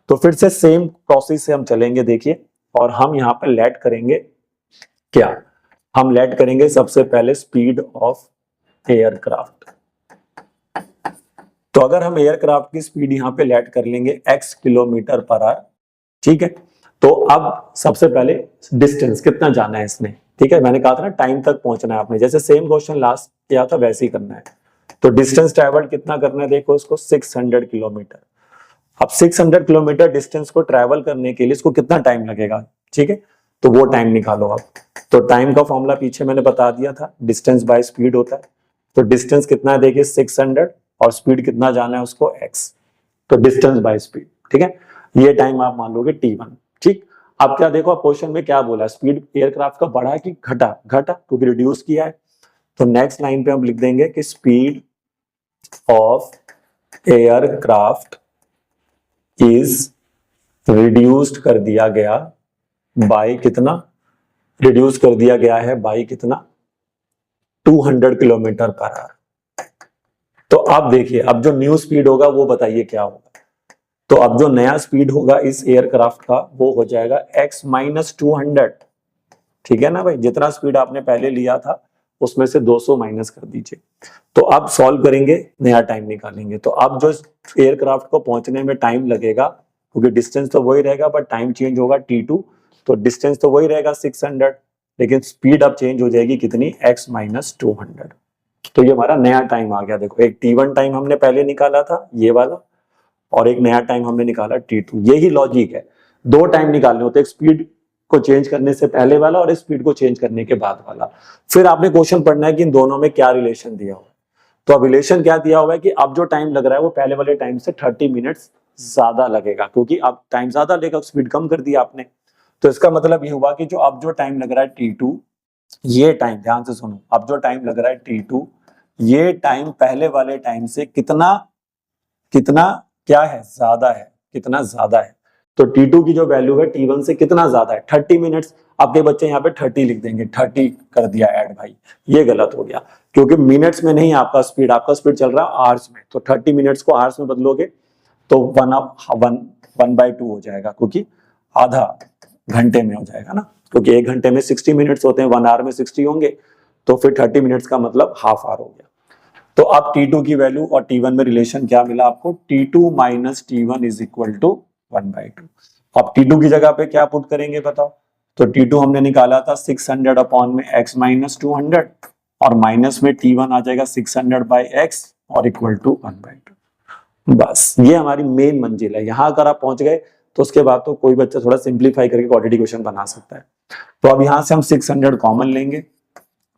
Speaker 1: तो फिर से सेम प्रोसेस से हम चलेंगे, देखिए, और हम यहाँ पर लेट करेंगे क्या, हम लेट करेंगे सबसे पहले स्पीड ऑफ एयरक्राफ्ट। तो अगर हम एयरक्राफ्ट की स्पीड यहाँ पे लेट कर लेंगे x किलोमीटर पर आवर, ठीक है। तो अब सबसे पहले डिस्टेंस कितना जाना है इसने, ठीक है, मैंने कहा था ना टाइम तक पहुंचना है आपने, जैसे सेम क्वेश्चन लास्ट किया था वैसे ही करना है। तो डिस्टेंस ट्रेवल कितना करना है, देखो इसको 600 किलोमीटर। अब 600 किलोमीटर डिस्टेंस को ट्रेवल करने के लिए इसको कितना टाइम लगेगा, ठीक है, तो वो टाइम निकालो आप। तो टाइम का फॉर्मूला पीछे मैंने बता दिया था, डिस्टेंस बाय स्पीड होता है। तो डिस्टेंस कितना है, देखिए 600 और स्पीड कितना जाना है उसको x, तो डिस्टेंस बाय स्पीड, ठीक है। ये टाइम आप मान लोगे t1, ठीक। अब क्या देखो, क्वेश्चन में क्या बोला, स्पीड एयरक्राफ्ट का बढ़ा कि घटा? घटा, क्योंकि रिड्यूस किया है। तो नेक्स्ट लाइन पे हम लिख देंगे कि speed of aircraft is reduced कर दिया गया बाय कितना? रिड्यूस कर दिया गया है बाय कितना? 200 किलोमीटर पर आवर। तो अब देखिए, अब जो न्यू स्पीड होगा वो बताइए क्या होगा। तो अब जो नया स्पीड होगा इस एयरक्राफ्ट का वो हो जाएगा x माइनस 200। ठीक है ना भाई, जितना स्पीड आपने पहले लिया था उसमें से 200 माइनस कर दीजिए। तो अब सॉल्व करेंगे, नया टाइम निकालेंगे। तो अब जो एयरक्राफ्ट को पहुंचने में टाइम लगेगा, क्योंकि डिस्टेंस तो वही रहेगा बट टाइम चेंज होगा t2, तो डिस्टेंस तो वही रहेगा 600, लेकिन स्पीड अब चेंज हो जाएगी कितनी? x minus 200। तो ये हमारा नया टाइम आ गया। देखो, एक t1 टाइम हमने पहले निकाला था ये वाला, और एक नया टाइम हमने निकाला t2। यही लॉजिक है, दो टाइम निकालने होते हैं, स्पीड को चेंज करने से पहले वाला और स्पीड को चेंज करने के बाद वाला। फिर आपने क्वेश्चन पढ़ना है कि इन दोनों में क्या रिलेशन दिया हुआ है। तो अब रिलेशन क्या दिया हुआ है कि अब जो टाइम लग रहा है वो पहले वाले टाइम से 30 मिनट्स ज्यादा लगेगा, क्योंकि अब टाइम ज्यादा लेगा, स्पीड कम कर दिया आपने। तो इसका मतलब ये हुआ कि जो अब जो टाइम लग रहा है t2, ये टाइम ध्यान से सुनो, अब जो टाइम लग रहा है t2, ये टाइम पहले वाले टाइम से कितना कितना क्या है? ज्यादा है। कितना ज्यादा है? तो t2 की जो वैल्यू है t1 से कितना ज्यादा है? 30 मिनट्स। आपके बच्चे यहाँ पे 30 लिख देंगे, 30 कर दिया ऐड भाई, ये गलत हो गया, क्योंकि मिनट्स में नहीं आपका स्पीड चल रहा है आवर्स में। तो 30 मिनट्स को आवर्स में बदलोगे तो 1/2 हो जाएगा, क्योंकि आधा घंटे में हो जाएगा ना, क्योंकि 1 घंटे में 60 मिनट्स होते हैं, 1 आवर में 60 होंगे, तो फिर 30 मिनट्स का मतलब हाफ आवर हो गया। तो अब t2 की वैल्यू और t1 में रिलेशन क्या मिला आपको? t2 minus t1 is equal to 1/2। अब t2 की जगह पे क्या पुट करेंगे बताओ? तो t2 हमने निकाला था 600 अपॉन में x माइनस 200, और माइनस में t1 आ जाएगा 600 बाई x और इक्वल टू 1/2। बस ये हमारी मेन मंजिल है। यहां अगर आप पहुंच गए तो उसके बाद तो कोई बच्चा थोड़ा सिंप्लीफाई करके क्वाड्रेटिक इक्वेशन बना सकता है। तो अब यहां से हम 600 कॉमन लेंगे,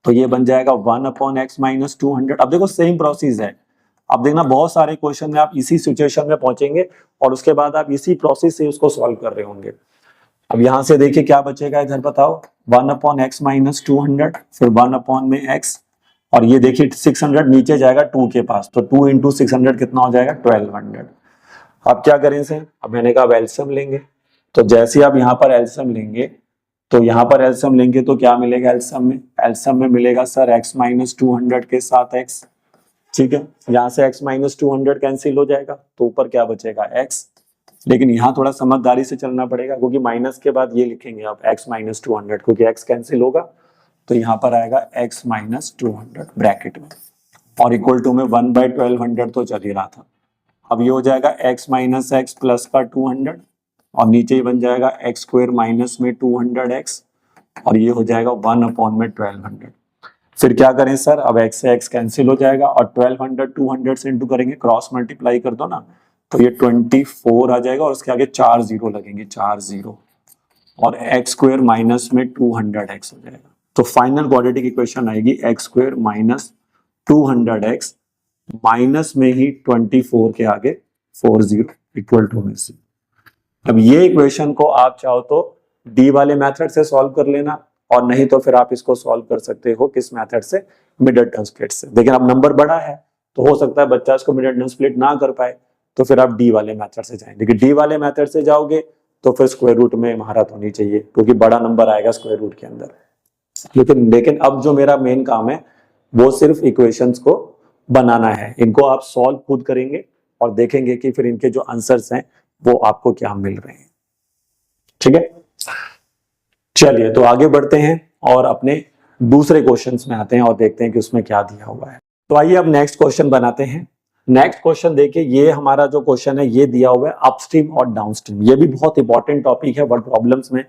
Speaker 1: तो ये बन जाएगा 1 अपॉन एक्स माइनस 200। अब देखो सेम प्रोसेस है। अब देखना बहुत सारे क्वेश्चन में आप इसी सिचुएशन में पहुंचेंगे और उसके बाद आप इसी प्रोसेस से उसको सॉल्व कर रहे होंगे। अब यहां से देखिए क्या बचेगा इधर बताओ? 1 अपॉन एक्स माइनस 200, फिर 1 अपॉन में एक्स, और ये देखिए 600 नीचे जाएगा 2 के पास, तो 2 इंटू 600 कितना हो जाएगा? 1200। अब क्या करें इसे? अब मैंने कहा एलसीएम लेंगे। तो जैसे आप यहाँ पर एलसीएम लेंगे, तो यहाँ पर एलसीएम लेंगे तो क्या मिलेगा एलसीएम में? एलसीएम में मिलेगा सर x माइनस 200 के साथ x। ठीक है, यहाँ से x माइनस 200 कैंसिल हो जाएगा, तो ऊपर क्या बचेगा? x। लेकिन यहाँ थोड़ा समझदारी से चलना पड़ेगा, क्योंकि माइनस के बाद ये लिखेंगे आप x माइनस 200, क्योंकि x कैंसिल होगा, तो यहाँ पर आएगा x माइनस 200 ब्रैकेट में, और इक्वल टू में 1/1200 तो चल ही रहा था। अब ये हो जाएगा x माइनस एक्स प्लस का 200, और नीचे ही बन जाएगा एक्स स्क्वायर माइनस में 200x, और ये हो जाएगा 1 अपॉन में 1200। फिर क्या करें सर? अब x से x कैंसिल हो जाएगा, और 1200 200 से इंटू करेंगे, क्रॉस मल्टीप्लाई कर दो ना, तो ये 24 आ जाएगा, और उसके आगे 4 जीरो लगेंगे, 4 जीरो, और एक्स स्क्वायर माइनस में 200x हो जाएगा। तो फाइनल क्वाड्रेटिक इक्वेशन आएगी x square minus 200x minus में ही 24 के आगे 40 इक्वल टू में से। अब ये इक्वेशन को आप चाहो तो डी वाले मेथड से सॉल्व कर लेना, और नहीं तो फिर आप इसको सॉल्व कर सकते हो किस मेथड से? मिड टर्म स्प्लिट से। लेकिन अब नंबर बड़ा है तो हो सकता है बच्चा इसको मिड टर्म स्प्लिट ना कर पाए, तो फिर आप डी वाले मेथड से जाएंगे। लेकिन डी वाले मेथड से जाओगे तो फिर स्क्वायर रूट में महारत होनी चाहिए, क्योंकि बड़ा नंबर आएगा स्क्वायर रूट के अंदर। लेकिन अब जो मेरा मेन काम है वो सिर्फ इक्वेशंस को बनाना है। इनको आप सॉल्व खुद करेंगे और देखेंगे कि फिर इनके जो आंसर्स हैं वो आपको क्या मिल रहे हैं। ठीक है, चलिए तो आगे बढ़ते हैं और अपने दूसरे क्वेश्चंस में आते हैं और देखते हैं कि उसमें क्या दिया हुआ है। तो आइए अब नेक्स्ट क्वेश्चन बनाते हैं। नेक्स्ट क्वेश्चन देखिए, ये हमारा जो क्वेश्चन है ये दिया हुआ है अपस्ट्रीम और डाउनस्ट्रीम। ये भी बहुत इंपॉर्टेंट टॉपिक है वर्ड प्रॉब्लम्स में,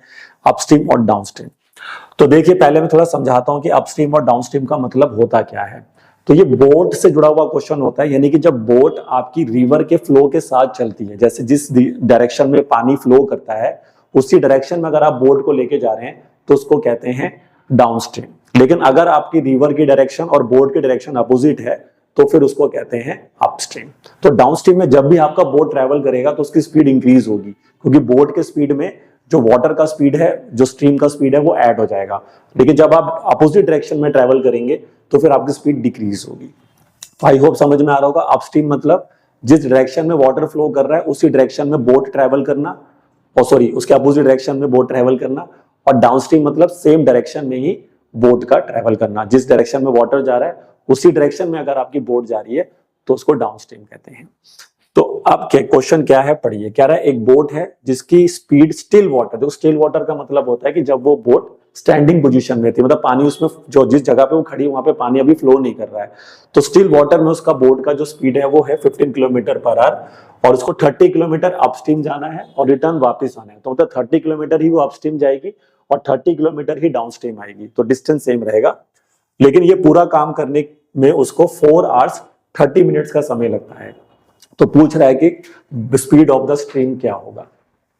Speaker 1: अपस्ट्रीम और डाउनस्ट्रीम। तो देखिए पहले मैं थोड़ा समझाता हूं कि अपस्ट्रीम और डाउनस्ट्रीम का मतलब होता क्या है। तो ये बोट से जुड़ा हुआ क्वेश्चन होता है, यानी कि जब बोट आपकी रिवर के फ्लो के साथ चलती है, जैसे जिस डायरेक्शन में पानी फ्लो करता है उसी डायरेक्शन में अगर आप बोट को लेके जा रहे हैं तो उसको कहते हैं डाउनस्ट्रीम। लेकिन अगर आपकी रिवर की डायरेक्शन और बोट की डायरेक्शन अपोजिट है तो फिर उसको कहते हैं अपस्ट्रीम। तो डाउनस्ट्रीम में जब भी आपका बोट ट्रेवल करेगा तो उसकी स्पीड इंक्रीज होगी, क्योंकि बोट के स्पीड में जो वाटर का स्पीड है, जो स्ट्रीम का स्पीड है वो ऐड हो जाएगा। लेकिन जब आप अपोजिट डायरेक्शन में ट्रेवल करेंगे तो फिर आपकी स्पीड डिक्रीज होगी। आई होप समझ में आ रहा होगा। अपस्ट्रीम मतलब जिस डायरेक्शन में वाटर फ्लो कर रहा है उसी डायरेक्शन में बोट ट्रेवल करना, और सॉरी उसके अपोजिट डायरेक्शन में बोट ट्रेवल करना। और डाउनस्ट्रीम मतलब सेम डायरेक्शन में ही बोट का ट्रेवल करना, जिस डायरेक्शन में वाटर जा रहा है उसी डायरेक्शन में अगर आपकी बोट जा रही है तो उसको डाउनस्ट्रीम कहते हैं। तो अब क्वेश्चन क्या है पढ़िए। क्या रहा है, एक बोट है जिसकी स्पीड स्टिल वाटर, जो स्टिल वाटर का मतलब होता है कि जब वो बोट स्टैंडिंग पोजीशन में थी, मतलब पानी उसमें जो जिस जगह पे वो खड़ी है वहां पे पानी अभी फ्लो नहीं कर रहा है, तो स्टिल वाटर में उसका बोट का जो स्पीड है वो है 15 किलोमीटर पर आवर और उसको 30 किलोमीटर अपस्ट्रीम जाना है और रिटर्न वापस आना है। तो मतलब 30 किलोमीटर ही वो अपस्ट्रीम जाएगी और 30 किलोमीटर ही डाउनस्ट्रीम आएगी, तो डिस्टेंस सेम रहेगा। लेकिन ये पूरा काम करने में उसको 4 आवर्स 30 मिनट्स का समय लगता है। तो पूछ रहा है कि स्पीड ऑफ द स्ट्रीम क्या होगा,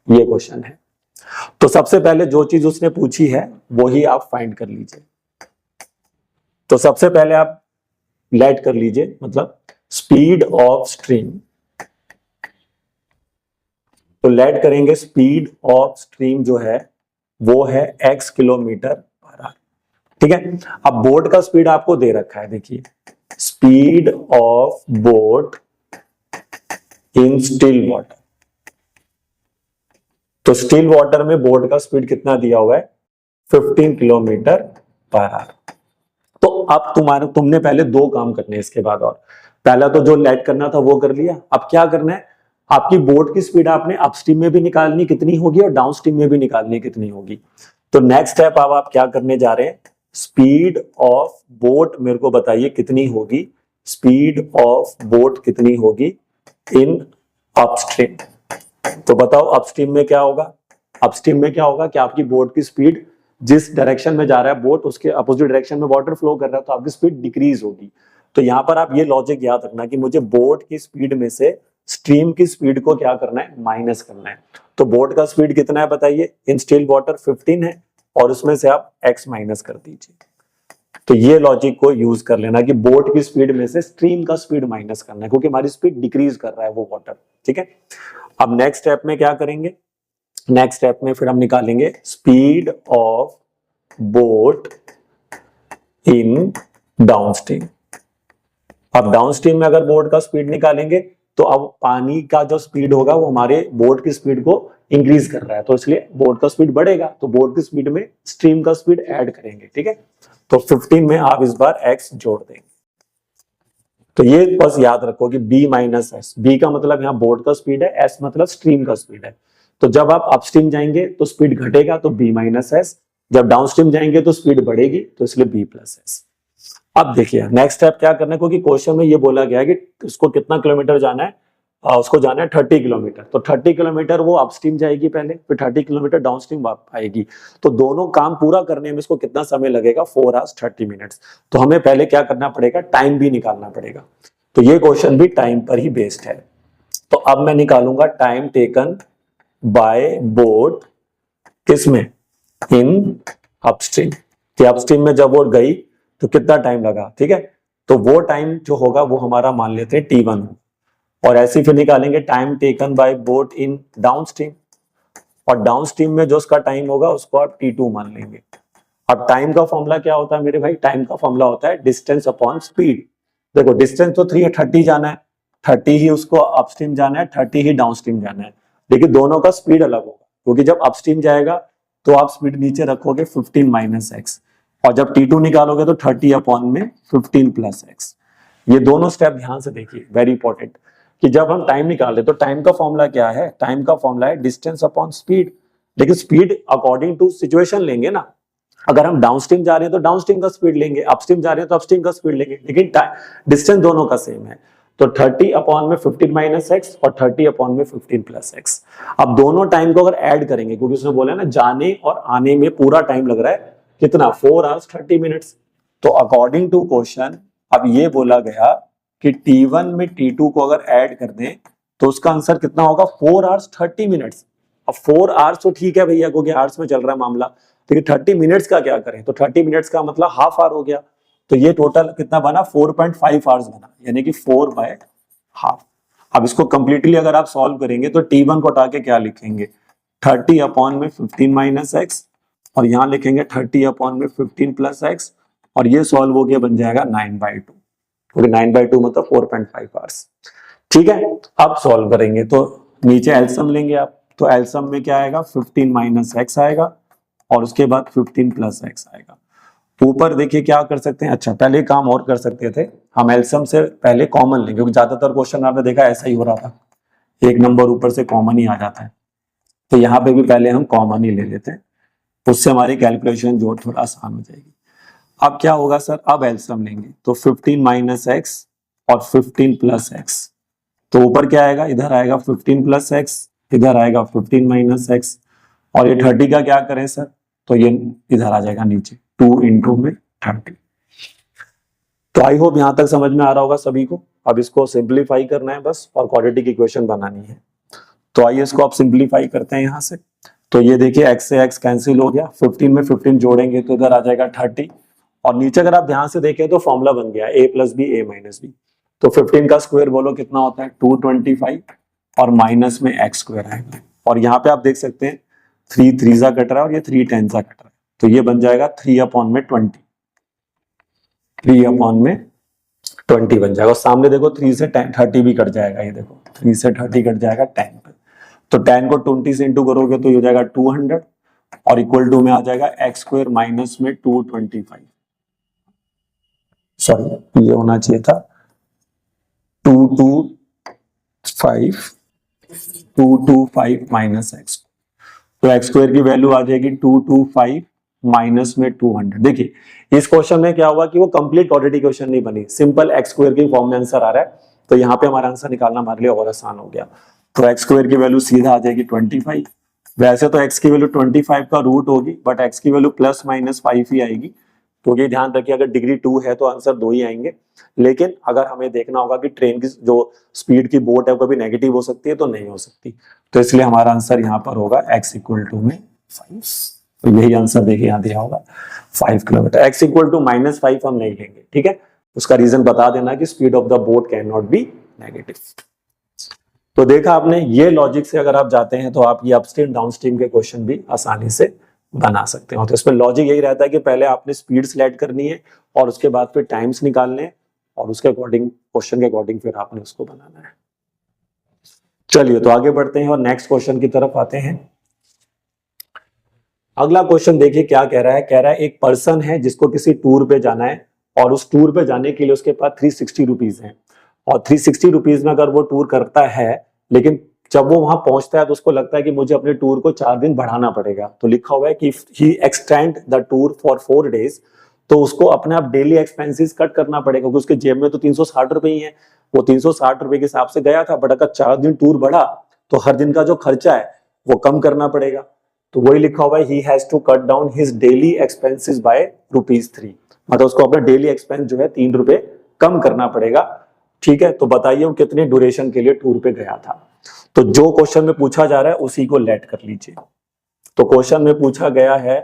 Speaker 1: ये क्वेश्चन है। तो सबसे पहले जो चीज उसने पूछी है वो ही आप फाइंड कर लीजिए। तो सबसे पहले आप लेट कर लीजिए, मतलब स्पीड ऑफ स्ट्रीम। तो लेट करेंगे, स्पीड ऑफ स्ट्रीम जो है वो है x किलोमीटर पर आवर, ठीक है। अब बोट का स्पीड आपको दे रखा है, देखिए speed of boat in still water. तो स्टिल वाटर में बोट का स्पीड कितना दिया हुआ है, 15 किलोमीटर पर आवर। तो अब तुमने पहले दो काम करने हैं इसके बाद, और पहला तो जो लेट करना था वो कर लिया। अब क्या करना है, आपकी बोट की स्पीड आपने अपस्ट्रीम में भी निकालनी कितनी होगी और डाउनस्ट्रीम में भी निकालनी कितनी होगी। तो नेक्स्ट स्टेप अब आप क्या करने जा रहे हैं, स्पीड ऑफ बोट मेरे को बताइए कितनी होगी, स्पीड ऑफ बोट कितनी होगी इन अपस्ट्रीम। तो बताओ अपस्ट्रीम में क्या होगा, अपस्ट्रीम में क्या होगा कि आपकी बोट की स्पीड जिस डायरेक्शन में जा रहा है बोट उसके अपोजिट डायरेक्शन में वाटर फ्लो कर रहा है तो आपकी स्पीड डिक्रीज होगी। तो यहां पर आप ये लॉजिक याद रखना कि मुझे बोट की स्पीड में से स्ट्रीम की स्पीड को क्या करना है, माइनस करना है। तो बोट का स्पीड कितना है बताइए, इन स्टिल वाटर 15 है और उसमें से आप x माइनस कर दीजिए। तो ये लॉजिक को यूज कर लेना कि बोट की स्पीड में से स्ट्रीम का स्पीड माइनस करना है, क्योंकि हमारी स्पीड डिक्रीज कर रहा है वो वाटर, ठीक है। अब नेक्स्ट स्टेप में क्या करेंगे, नेक्स्ट स्टेप में फिर हम निकालेंगे speed of boat in downstream. अब डाउनस्ट्रीम में अगर बोट का स्पीड निकालेंगे तो अब पानी का जो स्पीड होगा वो हमारे बोट की स्पीड को इंक्रीज कर रहा है, तो इसलिए बोट का स्पीड बढ़ेगा। तो बोट की स्पीड में स्ट्रीम का स्पीड ऐड करेंगे, ठीक है। तो 15 में आप इस बार x जोड़ देंगे। तो ये बस याद रखो कि b माइनस एस, बी का मतलब यहाँ बोट का स्पीड है, s मतलब स्ट्रीम का स्पीड है। तो जब आप अपस्ट्रीम जाएंगे तो स्पीड घटेगा तो b माइनस एस, जब डाउनस्ट्रीम जाएंगे तो स्पीड बढ़ेगी तो इसलिए b प्लस एस। अब देखिए नेक्स्ट स्टेप क्या करना है, क्योंकि क्वेश्चन में ये बोला गया है कि उसको कितना किलोमीटर जाना है, उसको जाना है 30 किलोमीटर। तो 30 किलोमीटर वो अपस्ट्रीम जाएगी पहले, फिर 30 किलोमीटर डाउनस्ट्रीम आएगी। तो दोनों काम पूरा करने में इसको कितना समय लगेगा, 4 आवर्स 30 मिनट्स। तो हमें पहले क्या करना पड़ेगा, टाइम भी निकालना पड़ेगा। तो ये क्वेश्चन भी टाइम पर ही बेस्ड है। तो अब मैं निकालूंगा टाइम टेकन बाय बोट, किसमें, इन अपस्ट्रीम। कि अपस्ट्रीम में जब वो गई तो कितना टाइम लगा, ठीक है। तो वो टाइम जो होगा वो हमारा मान लेते हैं t1, और ऐसे फिर निकालेंगे time taken bye boat in downstream, और डाउनस्ट्रीम में जो उसका टाइम होगा उसको आप t2 मान लेंगे। अब टाइम का फॉर्मूला क्या होता है मेरे भाई, टाइम का फॉर्मूला होता है डिस्टेंस अपॉन स्पीड। देखो डिस्टेंस तो 30 जाना है, 30 ही उसको अपस्ट्रीम जाना है, 30 ही डाउनस्ट्रीम जाना है, लेकिन दोनों का स्पीड अलग होगा, क्योंकि जब अपस्ट्रीम जाएगा तो आप स्पीड नीचे रखोगे 15 माइनस एक्स, और जब t2 निकालोगे तो 30 अपॉन में 15 प्लस एक्स। ये दोनों स्टेप ध्यान से देखिए, वेरी इंपॉर्टेंट, कि जब हम टाइम निकाले तो टाइम का फॉर्मूला क्या है, टाइम का फॉर्मूला है डिस्टेंस अपॉन स्पीड। लेकिन स्पीड अकॉर्डिंग टू सिचुएशन लेंगे ना, अगर हम डाउनस्ट्रीम जा रहे हैं तो डाउनस्ट्रीम का स्पीड लेंगे, अपस्ट्रीम जा रहे हैं तो अपस्ट्रीम का स्पीड लेंगे, लेकिन डिस्टेंस दोनों का सेम है। तो 30 अपॉन में 15 माइनस एक्स और 30 अपॉन में 15 प्लस एक्स। अब दोनों टाइम को अगर ऐड करेंगे, क्योंकि उसने बोला ना जाने और आने में पूरा टाइम लग रहा है कितना, 4 आवर्स 30 मिनट्स। तो अकॉर्डिंग टू क्वेश्चन अब ये बोला गया कि t1 में t2 को अगर ऐड कर दें तो उसका आंसर कितना होगा, 4 आवर्स 30 मिनट्स। अब 4 आवर्स तो ठीक है भैया, क्योंकि आवर्स में चल रहा है मामला, लेकिन 30 मिनट्स का क्या करें, तो 30 मिनट्स का मतलब हाफ आवर हो गया। तो ये टोटल कितना बना, 4.5 आवर्स बना, यानी कि 4/2। अब इसको कंप्लीटली अगर आप सॉल्व करेंगे तो t1 को हटा के क्या लिखेंगे, 30 अपॉन में 15 माइनस एक्स, और यहाँ लिखेंगे 30 अपॉन में 15 प्लस एक्स, और ये सॉल्व हो गया बन जाएगा 9/2, क्योंकि 9/2 मतलब 4.5 आवर्स। ठीक है, अब सॉल्व करेंगे तो नीचे एलसम लेंगे आप, तो एलसम में क्या आएगा 15 माइनस एक्स आएगा और उसके बाद 15 प्लस एक्स आएगा। ऊपर देखिए क्या कर सकते हैं, अच्छा पहले काम और कर सकते थे, हम एलसम से पहले कॉमन लेंगे, क्योंकि ज्यादातर क्वेश्चन आपने देखा ऐसा ही हो रहा था, एक नंबर ऊपर से कॉमन ही आ जाता है। तो यहाँ पे भी पहले हम कॉमन ही ले लेते हैं, उससे हमारी कैलकुलेशन जो थोड़ा आसान हो जाएगी। अब क्या होगा सर, अब एलसम लेंगे तो 15 माइनस एक्स और 15 प्लस एक्स, तो ऊपर क्या आएगा, इधर आएगा 15 प्लस एक्स, इधर आएगा 15 माइनस एक्स, और ये 30 का क्या करें सर, तो ये इधर आ जाएगा नीचे 2 इंटू में 30। तो आई होप यहां तक समझ में आ रहा होगा सभी को। अब इसको सिंप्लीफाई करना है बस, और क्वाड्रेटिक इक्वेशन बनानी है। तो आइए इसको आप सिंप्लीफाई करते हैं यहाँ से। तो ये देखिए x से x कैंसिल हो गया, 15 में 15 जोड़ेंगे तो इधर आ जाएगा 30, और नीचे अगर आप ध्यान से देखें तो फॉर्मूला बन गया a plus B a minus B. तो 15 का स्क्वायर बोलो कितना होता है 225, और माइनस में x स्क्वायर आएगा, और यहाँ पे आप देख सकते हैं 3 3 कट रहा है और ये 3 10 कट रहा है, तो ये बन जाएगा 3 अपॉन में 20, 3 अपॉन में 20 बन जाएगा। और सामने देखो 3 से 30 भी कट जाएगा, ये देखो 3 से 30 कट जाएगा 10 पे, तो 10 को 20 से इंटू करोगे तो ये हो जाएगा 200, और इक्वल टू में आ जाएगा एक्स स्क्वायर माइनस में 225, सॉरी ये होना चाहिए था 225 माइनस एक्स, तो एक्स स्क्वायर की वैल्यू आ जाएगी 225 माइनस में 200। देखिए इस क्वेश्चन में क्या हुआ कि वो कंप्लीट क्वाड्रेटिक इक्वेशन नहीं बनी, सिंपल एक्स स्क्वायर की फॉर्म में आंसर आ रहा है, तो यहाँ पे हमारा आंसर निकालना हमारे लिए और आसान हो गया। तो एक्स स्क्वायर की वैल्यू सीधा आ जाएगी 25, वैसे तो एक्स की वैल्यू 25 का रूट होगी, बट एक्स की वैल्यू प्लस माइनस 5 ही आएगी, तो ये ध्यान रखिए अगर डिग्री 2 है तो आंसर 2 ही आएंगे। लेकिन अगर हमें देखना होगा कि ट्रेन की जो स्पीड की बोट है वो कभी नेगेटिव हो सकती है तो नहीं हो सकती, तो इसलिए हमारा आंसर यहाँ पर होगा x इक्वल टू में 5। तो यही आंसर देखिए यहाँ दिया होगा 5 किलोमीटर। x इक्वल टू -5 हम नहीं लेंगे, ठीक है, उसका रीजन बता देना कि speed of the boat can not be negative. तो देखा आपने, ये लॉजिक से अगर आप जाते हैं तो आप ये अपस्ट्रीम डाउनस्ट्रीम के क्वेश्चन भी आसानी से बना सकते हो। तो इसमें लॉजिक यही रहता है कि पहले आपने स्पीड सिलेक्ट करनी है और उसके बाद फिर टाइम्स निकालने हैं, और उसके अकॉर्डिंग क्वेश्चन के अकॉर्डिंग फिर आपने उसको बनाना है। चलिए तो आगे बढ़ते हैं और नेक्स्ट क्वेश्चन की तरफ आते हैं। अगला क्वेश्चन देखिए क्या कह रहा है, कह रहा है एक पर्सन है जिसको किसी टूर पे जाना है, और उस टूर पे जाने के लिए उसके पास 360 रुपीज है, और 360 रुपीज में अगर वो टूर करता है, लेकिन जब वो वहां पहुंचता है तो उसको लगता है कि मुझे अपने टूर को 4 दिन बढ़ाना पड़ेगा। तो लिखा हुआ है कि he extend the tour for 4 days, तो उसको अपने आप डेली एक्सपेंसेस कट करना पड़ेगा, क्योंकि उसके जेब में तो 360 रुपए ही है, वो 360 रुपए के हिसाब से गया था, बट अगर 4 दिन टूर बढ़ा तो हर दिन का जो खर्चा है वो कम करना पड़ेगा। तो वही लिखा हुआ है he has to cut down his daily expenses by ₹3, मतलब उसको अपना डेली एक्सपेंस जो है 3 रुपए कम करना पड़ेगा। ठीक है, तो बताइए वो कितने ड्यूरेशन के लिए टूर पे गया था। तो जो क्वेश्चन में पूछा जा रहा है उसी को लेट कर लीजिए। तो क्वेश्चन में पूछा गया है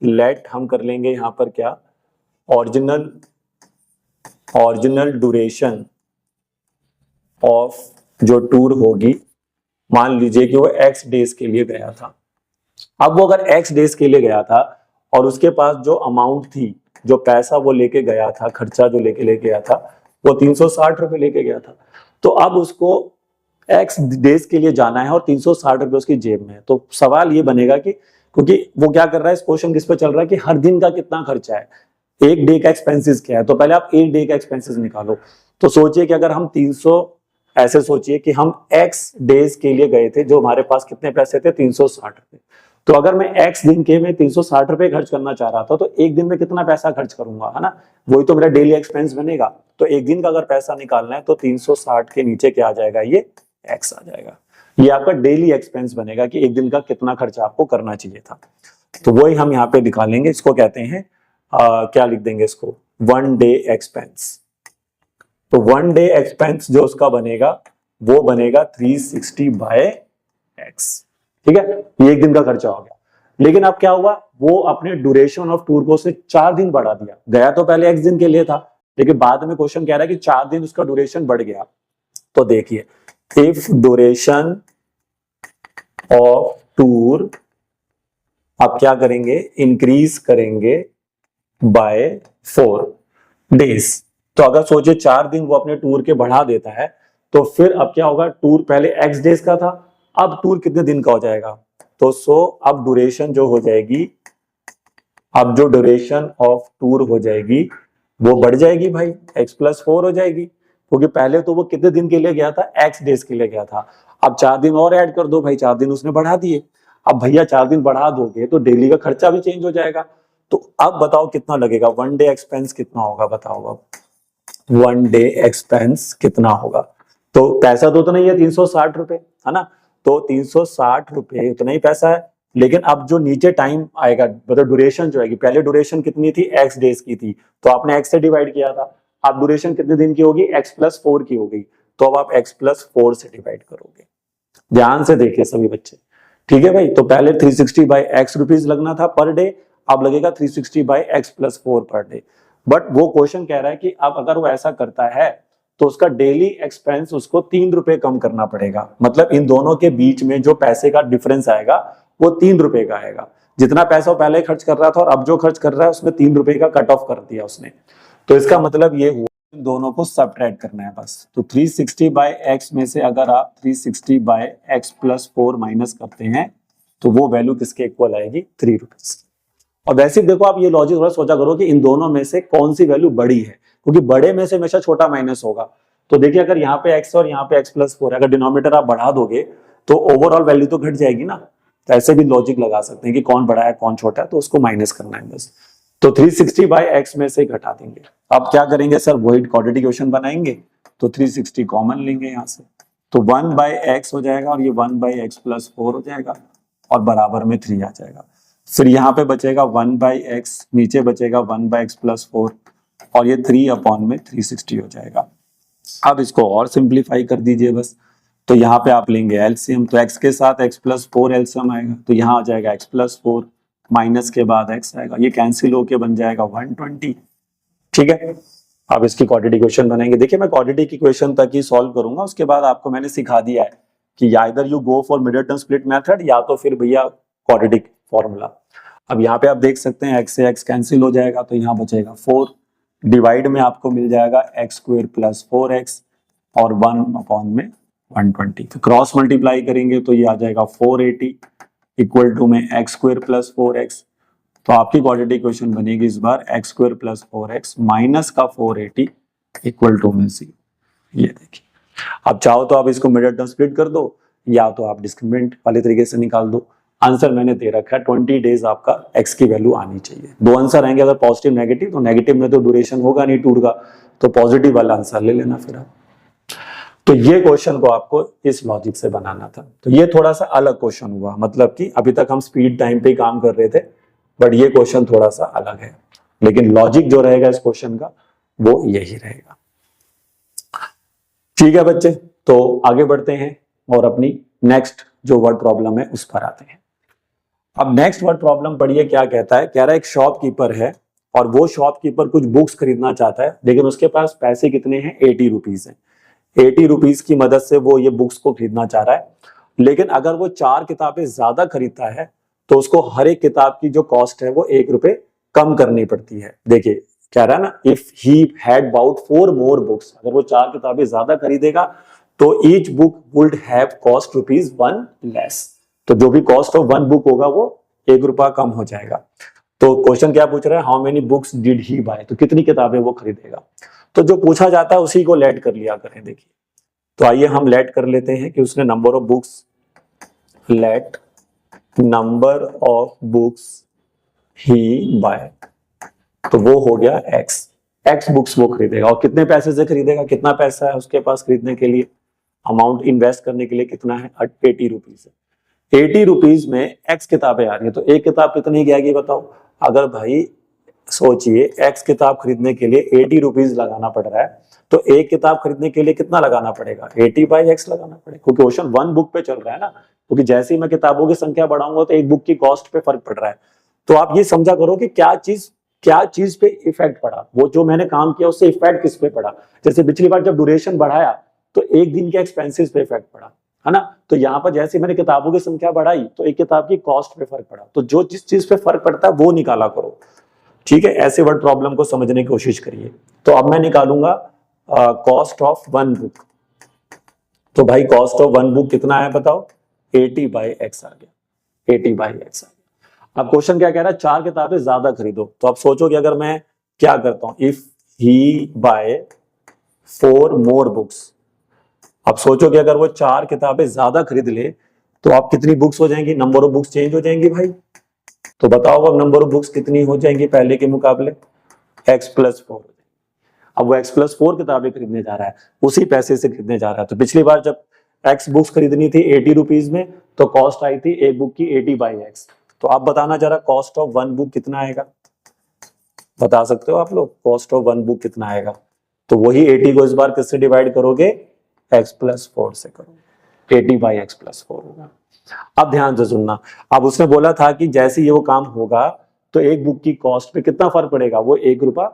Speaker 1: लेट, हम कर लेंगे यहां पर क्या, ओरिजिनल ड्यूरेशन ऑफ जो टूर होगी, मान लीजिए कि वो x डेज के लिए गया था। अब वो अगर x डेज के लिए गया था और उसके पास जो अमाउंट थी, जो पैसा वो लेके गया था, खर्चा जो लेके गया था वो 360 रुपए लेके गया था, तो अब उसको x डेज के लिए जाना है और 360 रुपए उसकी जेब में है। तो सवाल ये बनेगा कि क्योंकि वो क्या कर रहा है, इस क्वेश्चन किस पे चल रहा है कि हर दिन का कितना खर्चा है, एक डे का एक्सपेंसेस क्या है, तो पहले आप एक डे का एक्सपेंसेस निकालो। तो सोचिए कि अगर हम 300, ऐसे सोचिए कि हम x डेज के लिए गए थे, जो हमारे पास कितने पैसे थे 360 रुपए, तो अगर मैं x दिन के में 360 रुपए खर्च करना चाह रहा था तो एक दिन में कितना पैसा खर्च करूंगा, है ना, वही तो मेरा डेली एक्सपेंस बनेगा। तो एक दिन का अगर पैसा निकालना है तो 360 के नीचे क्या आ जाएगा, ये x आ जाएगा, ये आपका डेली एक्सपेंस बनेगा कि एक दिन का कितना खर्चा आपको करना चाहिए था। तो वही हम यहाँ पे निकालेंगे, इसको कहते हैं क्या लिख देंगे इसको, 1 डे एक्सपेंस। तो 1 डे एक्सपेंस जो उसका बनेगा वो बनेगा 360 बाय x, ठीक है, ये एक दिन का खर्चा हो गया। लेकिन अब क्या हुआ, वो अपने ड्यूरेशन ऑफ टूर को से 4 दिन बढ़ा दिया, गया तो पहले x दिन के लिए था, लेकिन बाद में क्वेश्चन कह रहा है कि 4 दिन उसका ड्यूरेशन बढ़ गया। तो देखिए इफ ड्यूरेशन ऑफ टूर आप क्या करेंगे, इंक्रीज करेंगे बाय 4 डेज। तो अगर सोचे 4 दिन वो अपने टूर के बढ़ा देता है तो फिर अब क्या होगा, टूर पहले x डेज का था, अब टूर कितने दिन का हो जाएगा, तो अब ड्यूरेशन जो हो जाएगी, अब जो ड्यूरेशन ऑफ टूर हो जाएगी वो बढ़ जाएगी भाई, x+4 हो जाएगी, क्योंकि पहले तो वो कितने दिन के लिए गया था, x डेज के लिए गया था। अब 4 दिन और ऐड कर दो भाई, 4 दिन उसने बढ़ा दिए। अब भैया 4 दिन बढ़ा दोगे तो डेली का खर्चा भी चेंज हो जाएगा। तो अब बताओ कितना लगेगा, 1 डे एक्सपेंस कितना होगा बताओ, अब 1 डे एक्सपेंस कितना होगा। तो पैसा तो नहीं है 360 रुपए, है ना, तो 360 रुपए उतना ही पैसा है, लेकिन अब जो नीचे टाइम आएगा, मतलब ड्यूरेशन जो आएगी, पहले ड्यूरेशन कितनी थी, x डेज की थी, तो आपने x से डिवाइड किया था, अब ड्यूरेशन कितने दिन की होगी, x+4 की होगी, तो अब आप x+4 से डिवाइड करोगे। ध्यान से देखिए सभी बच्चे, ठीक है भाई। तो पहले 360/x रुपीज लगना था पर डे, अब लगेगा 360/x+4 पर डे। बट वो क्वेश्चन कह रहा है कि अब अगर वो ऐसा करता है तो उसका डेली एक्सपेंस उसको 3 रुपए कम करना पड़ेगा, मतलब इन दोनों के बीच में जो पैसे का डिफरेंस आएगा वो 3 रुपए का आएगा। जितना पैसा वो पहले खर्च कर रहा था और अब जो खर्च कर रहा है उसमें 3 रुपए का कट ऑफ कर दिया उसने। तो इसका मतलब ये हुआ इन दोनों को सबट्रैक्ट करना है बस। तो 360/x में से अगर आप 360/x+4 माइनस करते हैं तो वो वैल्यू किसके इक्वल आएगी, 3 रुपीज। और वैसे देखो आप ये लॉजिक थोड़ा सोचा करो कि इन दोनों में से कौन सी वैल्यू बड़ी है, क्योंकि बड़े में से हमेशा छोटा माइनस होगा। तो देखिए अगर यहाँ पे x और यहाँ पे x+4 अगर डिनोमिनेटर आप बढ़ा दोगे तो ओवरऑल वैल्यू तो घट जाएगी ना। तो ऐसे भी लॉजिक लगा सकते हैं कि कौन बड़ा है कौन छोटा है, तो उसको माइनस करना है बस। तो 360/x में से घटा देंगे। अब क्या करेंगे सर, वही क्वाड्रेटिक इक्वेशन बनाएंगे, तो 360 कॉमन लेंगे यहाँ से, तो 1/x हो जाएगा और ये 1/x+4 हो जाएगा और बराबर में 3 आ जाएगा। फिर यहाँ पे बचेगा 1/x, नीचे बचेगा 1/x+4 और ये 3/360 हो जाएगा। अब इसको और सिंप्लीफाई कर दीजिए बस। तो यहाँ पे आप लेंगे एलसीएम, तो x के साथ x+4 एलसीएम आएगा, तो यहाँ आ जाएगा x+4 माइनस के बाद x आएगा, ये कैंसिल होके बन जाएगा 120। ठीक है, अब इसकी क्वाड्रेटिक इक्वेशन बनाएंगे। देखिए मैं क्वाड्रेटिक इक्वेशन तक ही सॉल्व करूंगा, उसके बाद आपको मैंने सिखा दिया है कि either you go for middle term split method या तो फिर भैया क्वाड्रेटिक फॉर्मूला। अब यहाँ पे आप देख सकते हैं x से x कैंसिल हो जाएगा, तो यहाँ बचेगा 4, डिवाइड में आपको मिल जाएगा x² + 4x और 1/120। तो क्रॉस मल्टीप्लाई करेंगे तो ये आ जाएगा 480 इक्वल टू में x² + 4x। तो आपकी क्वाड्रेटिक इक्वेशन बनेगी इस बार x² + 4x माइनस का 480 इक्वल टू में 0। ये देखिए, अब चाहो तो आप इसको मिडिल टर्म स्प्लिट कर दो या तो आप डिस्क्रिमिनेंट वाले तरीके से निकाल दो। आंसर मैंने दे रखा है 20 डेज आपका x की वैल्यू आनी चाहिए। दो आंसर आएंगे, अगर पॉजिटिव नेगेटिव, तो नेगेटिव में तो ड्यूरेशन होगा नहीं टूर का, तो पॉजिटिव वाला आंसर ले लेना फिर आप। तो ये क्वेश्चन को आपको इस लॉजिक से बनाना था। तो ये थोड़ा सा अलग क्वेश्चन हुआ, मतलब कि अभी तक हम स्पीड टाइम पे काम कर रहे थे, बट ये क्वेश्चन थोड़ा सा अलग है, लेकिन लॉजिक जो रहेगा इस क्वेश्चन का वो यही रहेगा। ठीक है बच्चे, तो आगे बढ़ते हैं और अपनी नेक्स्ट जो वर्ड प्रॉब्लम है उस पर आते हैं। अब नेक्स्ट वर्ड प्रॉब्लम पढ़िए क्या कहता है। कह रहा है एक शॉपकीपर है और वो शॉपकीपर कुछ बुक्स खरीदना चाहता है, लेकिन उसके पास पैसे कितने हैं, 80 रुपीज है। 80 रुपीज की मदद से वो ये बुक्स को खरीदना चाह रहा है, लेकिन अगर वो 4 किताबें ज्यादा खरीदता है तो उसको हर एक किताब की जो कॉस्ट है वो 1 रुपए कम करनी पड़ती है। देखिए कह रहा है ना, if he had bought 4 more books, अगर वो 4 किताबें ज्यादा खरीदेगा तो each book would have cost ₹1 less. तो जो भी कॉस्ट ऑफ 1 बुक होगा वो 1 रुपया कम हो जाएगा। तो क्वेश्चन क्या पूछ रहा है, how many books did he buy, तो कितनी किताबें वो खरीदेगा। तो जो पूछा जाता है उसी को लेट कर लिया करें। देखिए तो आइए हम लेट कर लेते हैं कि उसने number of books, let number of books he buy, तो वो हो गया x बुक्स वो खरीदेगा। और कितने पैसे से खरीदेगा, कितना पैसा है उसके पास खरीदने के लिए, अमाउंट इन्वेस्ट करने के लिए कितना है, 80 रुपीज है। 80 रुपीज में x किताबें आ रही है, तो एक किताब कितनी की आएगी बताओ। अगर भाई सोचिए x किताब खरीदने के लिए 80 रुपीज लगाना पड़ रहा है, तो एक किताब खरीदने के लिए कितना लगाना पड़ेगा, 80/x लगाना पड़ेगा, क्योंकि क्वेश्चन 1 बुक पे चल रहा है ना। क्योंकि जैसे ही मैं किताबों की संख्या बढ़ाऊंगा तो एक बुक की कॉस्ट पे फर्क पड़ रहा है। तो आप ये समझा करो कि क्या चीज पे इफेक्ट पड़ा, वो जो मैंने काम किया उससे इफेक्ट किस पे पड़ा। जैसे पिछली बार जब ड्यूरेशन बढ़ाया तो एक दिन के एक्सपेंसेस पे इफेक्ट पड़ा, है ना। तो यहाँ पर जैसे मैंने किताबों की संख्या बढ़ाई तो एक किताब की कॉस्ट पे फर्क पड़ा, तो जो जिस चीज पे फर्क पड़ता है वो निकाला करो, ठीक है। ऐसे वर्ड प्रॉब्लम को समझने की कोशिश करिए। तो अब मैं निकालूंगा कॉस्ट ऑफ वन बुक। तो भाई कॉस्ट ऑफ वन बुक कितना है बताओ, 80/x आ गया, 80/x आ गया। अब क्वेश्चन क्या कह रहा है, 4 किताबें ज्यादा खरीदो। तो अब सोचो कि अगर मैं क्या करता हूं, if he buy 4 more books. अब सोचो कि अगर वो 4 किताबें ज्यादा खरीद ले तो आप कितनी बुक्स हो जाएंगी, नंबर ऑफ बुक्स चेंज हो जाएंगी भाई। तो बताओ अब नंबर ऑफ बुक्स कितनी हो जाएंगी पहले के मुकाबले, x+4। अब वो x+4 किताबें खरीदने जा रहा है, उसी पैसे से खरीदने जा रहा है। तो पिछली बार जब x बुक्स खरीदनी थी 80 रुपीज में, तो कॉस्ट आई थी एक बुक की 80/x। तो आप बताना जरा कॉस्ट ऑफ वन बुक कितना आएगा, बता सकते हो आप लोग कॉस्ट ऑफ वन बुक कितना आएगा। तो वही 80 को इस बार किससे डिवाइड करोगे, x+4 से करोगे, 80/x+4 होगा। अब ध्यान से सुनना, अब उसने बोला था कि जैसे ये वो काम होगा तो एक बुक की कॉस्ट पे कितना फर्क पड़ेगा, वो 1 रुपया